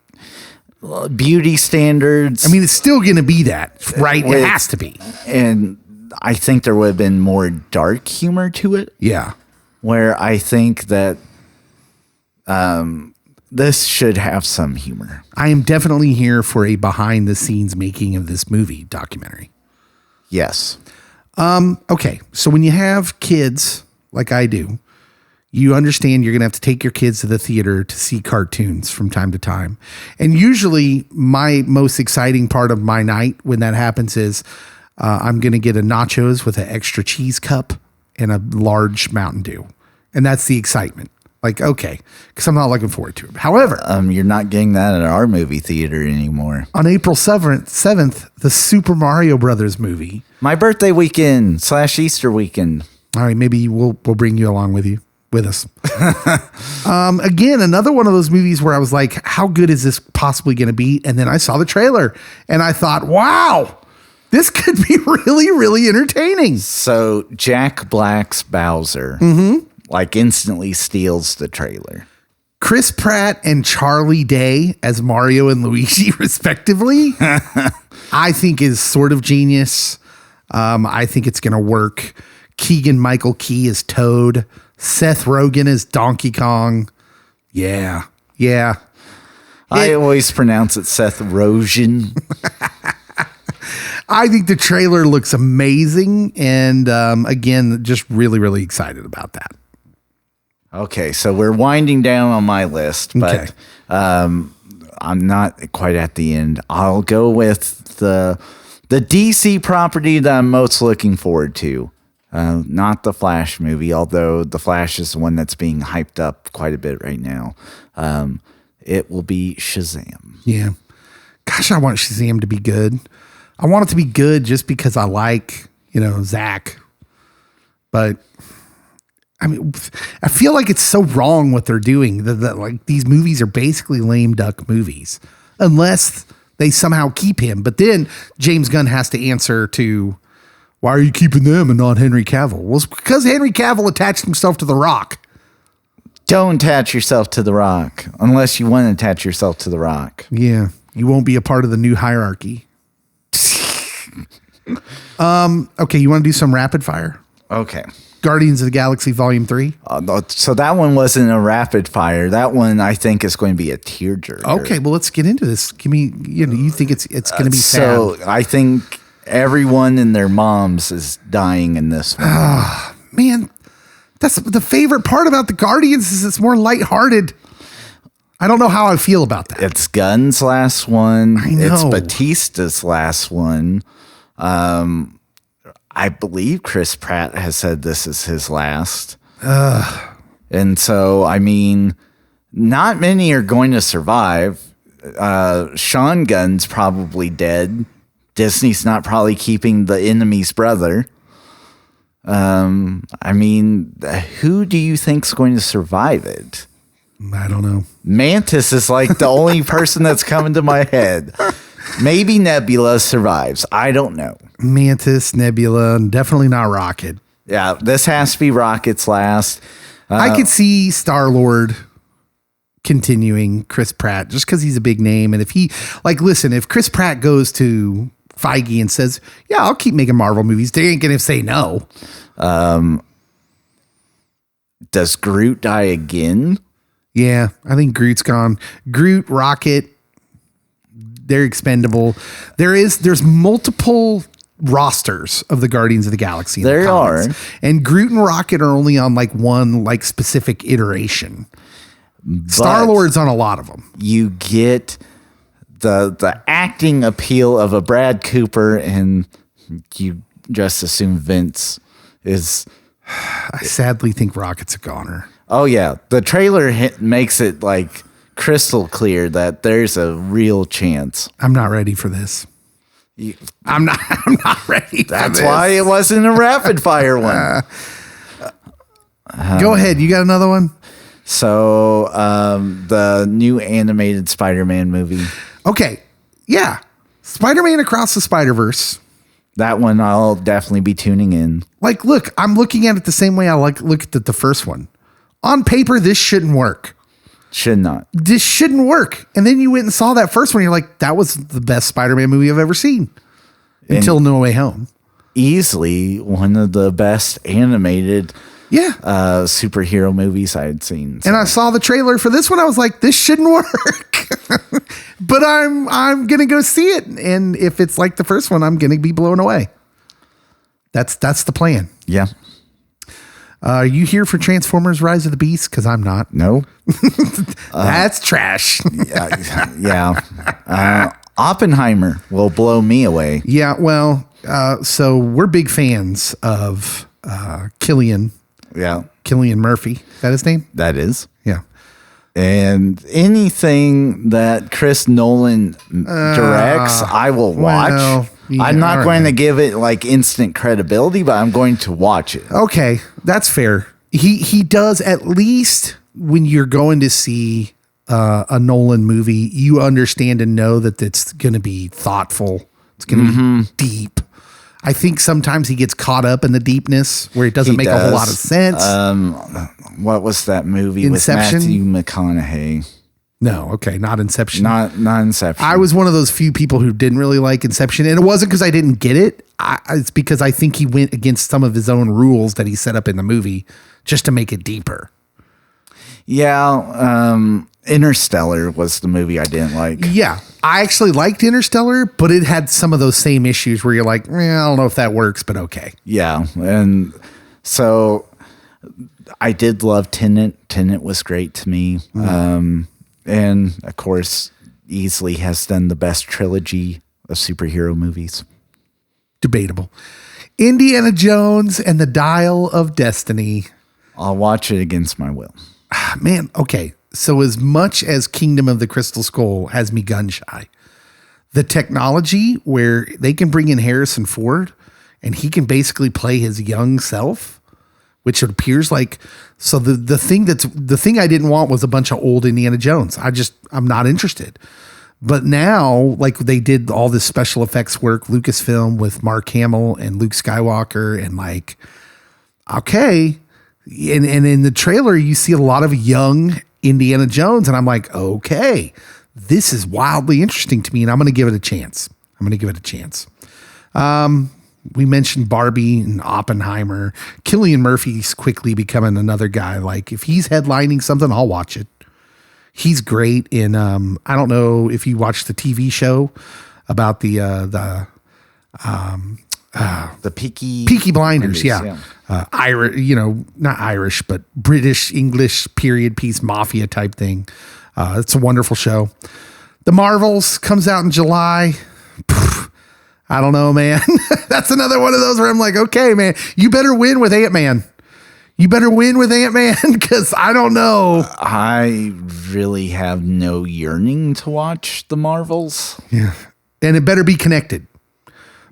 Beauty standards. I mean, it's still going to be that, right? It has to be. And I think there would have been more dark humor to it. Yeah. Where I think that this should have some humor. I am definitely here for a behind the scenes making of this movie documentary. Yes. Okay. So when you have kids like I do, you understand you're going to have to take your kids to the theater to see cartoons from time to time. And usually my most exciting part of my night when that happens is I'm going to get a nachos with an extra cheese cup and a large Mountain Dew. And that's the excitement. Like, okay, because I'm not looking forward to it. However, you're not getting that at our movie theater anymore. On April 7th, the Super Mario Brothers movie. My birthday weekend / Easter weekend. All right, maybe we'll bring you along with us. Again, another one of those movies where I was like, how good is this possibly going to be? And then I saw the trailer and I thought, wow, this could be really, really entertaining. So Jack Black's Bowser like instantly steals the trailer. Chris Pratt and Charlie Day as Mario and Luigi, respectively, I think is sort of genius. I think it's going to work. Keegan-Michael Key is Toad. Seth Rogen is Donkey Kong. Yeah. I always pronounce it Seth Rogen. I think the trailer looks amazing. And again, just really, really excited about that. Okay, so we're winding down on my list, but I'm not quite at the end. I'll go with the DC property that I'm most looking forward to. Not the Flash movie, although the Flash is the one that's being hyped up quite a bit right now. It will be Shazam. Yeah. Gosh, I want Shazam to be good. I want it to be good just because I like, Zach. But I mean, I feel like it's so wrong what they're doing. That like these movies are basically lame duck movies, unless they somehow keep him. But then James Gunn has to answer to, why are you keeping them and not Henry Cavill? Well, it's because Henry Cavill attached himself to The Rock. Don't attach yourself to The Rock unless you want to attach yourself to The Rock. Yeah, you won't be a part of the new hierarchy. Okay, you want to do some rapid fire? Okay. Guardians of the Galaxy Volume 3. So that one wasn't a rapid fire. That one I think is going to be a tearjerker. Okay, well let's get into this. Give me, you think it's going to be sad? So I think everyone and their moms is dying in this one. Man, that's the favorite part about the Guardians is it's more lighthearted. I don't know how I feel about that. It's Gunn's last one. I know. It's Batista's last one. I believe Chris Pratt has said this is his last. And so, I mean, not many are going to survive. Sean Gunn's probably dead. Disney's not probably keeping the enemy's brother. I mean, who do you think's going to survive it? I don't know. Mantis is like the only person that's coming to my head. Maybe Nebula survives. I don't know. Mantis, Nebula, definitely not Rocket. Yeah, this has to be Rocket's last. I could see Star-Lord continuing Chris Pratt just because he's a big name. And if he, listen, if Chris Pratt goes to Feige and says, yeah, I'll keep making Marvel movies, they ain't going to say no. Does Groot die again? Yeah, I think Groot's gone. Groot, Rocket, they're expendable. There's multiple rosters of the Guardians of the Galaxy. There are. And Groot and Rocket are only on one specific iteration. Star-Lord's on a lot of them. You get the acting appeal of a Brad Cooper, and you just assume Vince is. I sadly think Rocket's a goner. Oh yeah, the trailer makes it like crystal clear that there's a real chance. I'm not ready for this. I'm not ready. That's why it wasn't a rapid fire one. Go ahead. You got another one? So, the new animated Spider-Man movie. Okay. Yeah. Spider-Man Across the Spider-Verse. That one I'll definitely be tuning in. Like, look, I'm looking at it the same way I looked at the first one. On paper, this shouldn't work. Should not. This shouldn't work. And then you went and saw that first one. You're like, that was the best Spider-Man movie I've ever seen. Until No Way Home. Easily one of the best animated superhero movies I had seen. So. And I saw the trailer for this one. I was like, this shouldn't work. But I'm going to go see it. And if it's like the first one, I'm going to be blown away. That's the plan. Yeah. Are you here for Transformers Rise of the Beast? Because I'm not. No. That's trash. Yeah. Oppenheimer will blow me away. Yeah, well, so we're big fans of Cillian. Yeah. Cillian Murphy. Is that his name? That is. Yeah. And anything that Chris Nolan directs, I will watch. Well, yeah, I'm not going right. to give it like instant credibility, but I'm going to watch it. Okay, that's fair. He does, at least when you're going to see a Nolan movie, you understand and know that it's going to be thoughtful. It's going to be deep. I think sometimes he gets caught up in the deepness where it doesn't make a whole lot of sense. What was that movie Inception? with Matthew McConaughey? No, okay, not Inception. Not Inception. I was one of those few people who didn't really like Inception, and it wasn't because I didn't get it. It's because I think he went against some of his own rules that he set up in the movie just to make it deeper. Yeah, Interstellar was the movie I didn't like. Yeah, I actually liked Interstellar, but it had some of those same issues where you're like, I don't know if that works, but okay. Yeah, and so I did love Tenet. Tenet was great to me. And of course, easily has done the best trilogy of superhero movies. Debatable. Indiana Jones and the Dial of Destiny. I'll watch it against my will. Man, okay. So as much as Kingdom of the Crystal Skull has me gun shy, the technology where they can bring in Harrison Ford and he can basically play his young self, which it appears like, so the thing I didn't want was a bunch of old Indiana Jones. I'm not interested. But now, like they did all this special effects work, Lucasfilm with Mark Hamill and Luke Skywalker, and like, okay. And in the trailer, you see a lot of young Indiana Jones, and I'm like, okay, this is wildly interesting to me, and I'm going to give it a chance. We mentioned Barbie and Oppenheimer. Cillian Murphy's quickly becoming another guy. Like if he's headlining something, I'll watch it. He's great in. I don't know if you watched the TV show about the Peaky Blinders. Yeah. Irish, not Irish, but British, English period piece mafia type thing. It's a wonderful show. The Marvels comes out in July. I don't know, man. That's another one of those where I'm like, okay, man, you better win with Ant-Man. Because I don't know. I really have no yearning to watch the Marvels. Yeah. And it better be connected.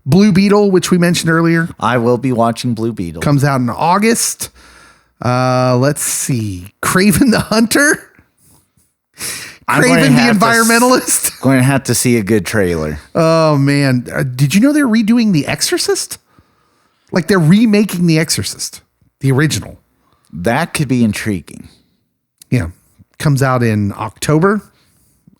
Blue Beetle, which we mentioned earlier. I will be watching Blue Beetle. Comes out in August. Let's see. Kraven the Hunter. Kraven the Environmentalist. Going to have to see a good trailer. Oh, man. Did you know they're redoing The Exorcist? Like they're remaking The Exorcist. The original. That could be intriguing. Yeah. Comes out in October.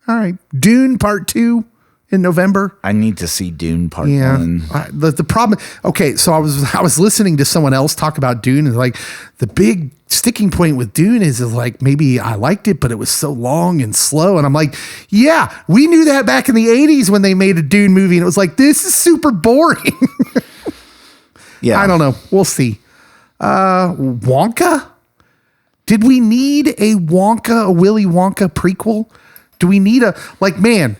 All right. Dune Part 2 in November. I need to see Dune Part 1. The problem. Okay. So I was listening to someone else talk about Dune, and like the big sticking point with Dune is like, maybe I liked it, but it was so long and slow. And I'm like, yeah, we knew that back in the 80s when they made a Dune movie, and it was like, this is super boring. Yeah. I don't know. We'll see. Wonka? Did we need a Willy Wonka prequel? Do we need man,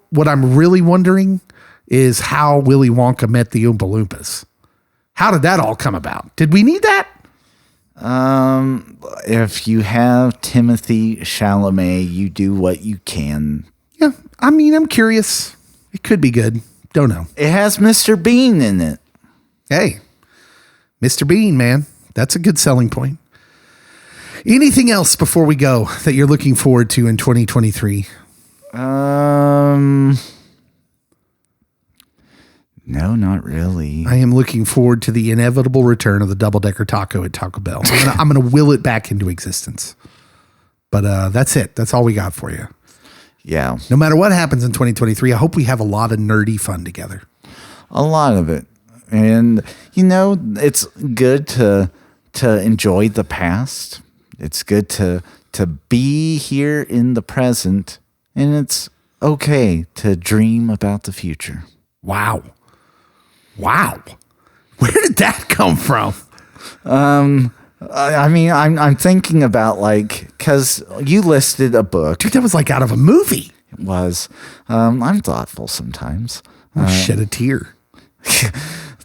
what I'm really wondering is how Willy Wonka met the Oompa Loompas. How did that all come about? Did we need that? If you have Timothy Chalamet, you do what you can. Yeah, I mean, I'm curious. It could be good. Don't know. It has Mr. Bean in it. Hey, Mr. Bean, man. That's a good selling point. Anything else before we go that you're looking forward to in 2023? No, not really. I am looking forward to the inevitable return of the double-decker taco at Taco Bell. I'm gonna will it back into existence. But that's it. That's all we got for you. Yeah. No matter what happens in 2023, I hope we have a lot of nerdy fun together. A lot of it. And, it's good to enjoy the past. It's good to be here in the present. And it's okay to dream about the future. Wow. Where did that come from? I mean, I'm thinking about because you listed a book. Dude, that was like out of a movie. It was. I'm thoughtful sometimes. Shed a tear.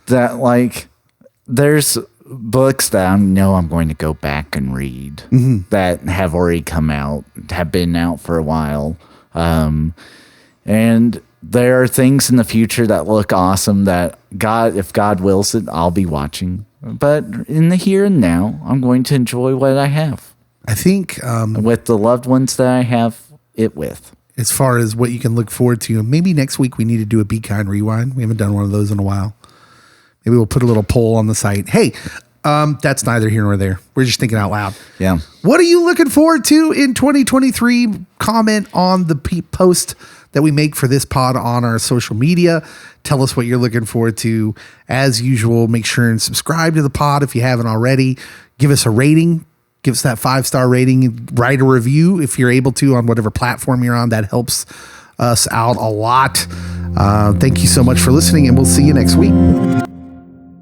That there's books that I'm going to go back and read that have already come out, have been out for a while. And there are things in the future that look awesome that if God wills it, I'll be watching. But in the here and now, I'm going to enjoy what I have. I think with the loved ones that I have it with. As far as what you can look forward to, maybe next week we need to do a Be Kind Rewind. We haven't done one of those in a while. Maybe we'll put a little poll on the site. Hey, that's neither here nor there. We're just thinking out loud. Yeah. What are you looking forward to in 2023? Comment on the post that we make for this pod on our social media. Tell us what you're looking forward to. As usual, make sure and subscribe to the pod if you haven't already. Give us a rating. Give us that 5-star rating. Write a review if you're able to on whatever platform you're on. That helps us out a lot. Thank you so much for listening, and we'll see you next week.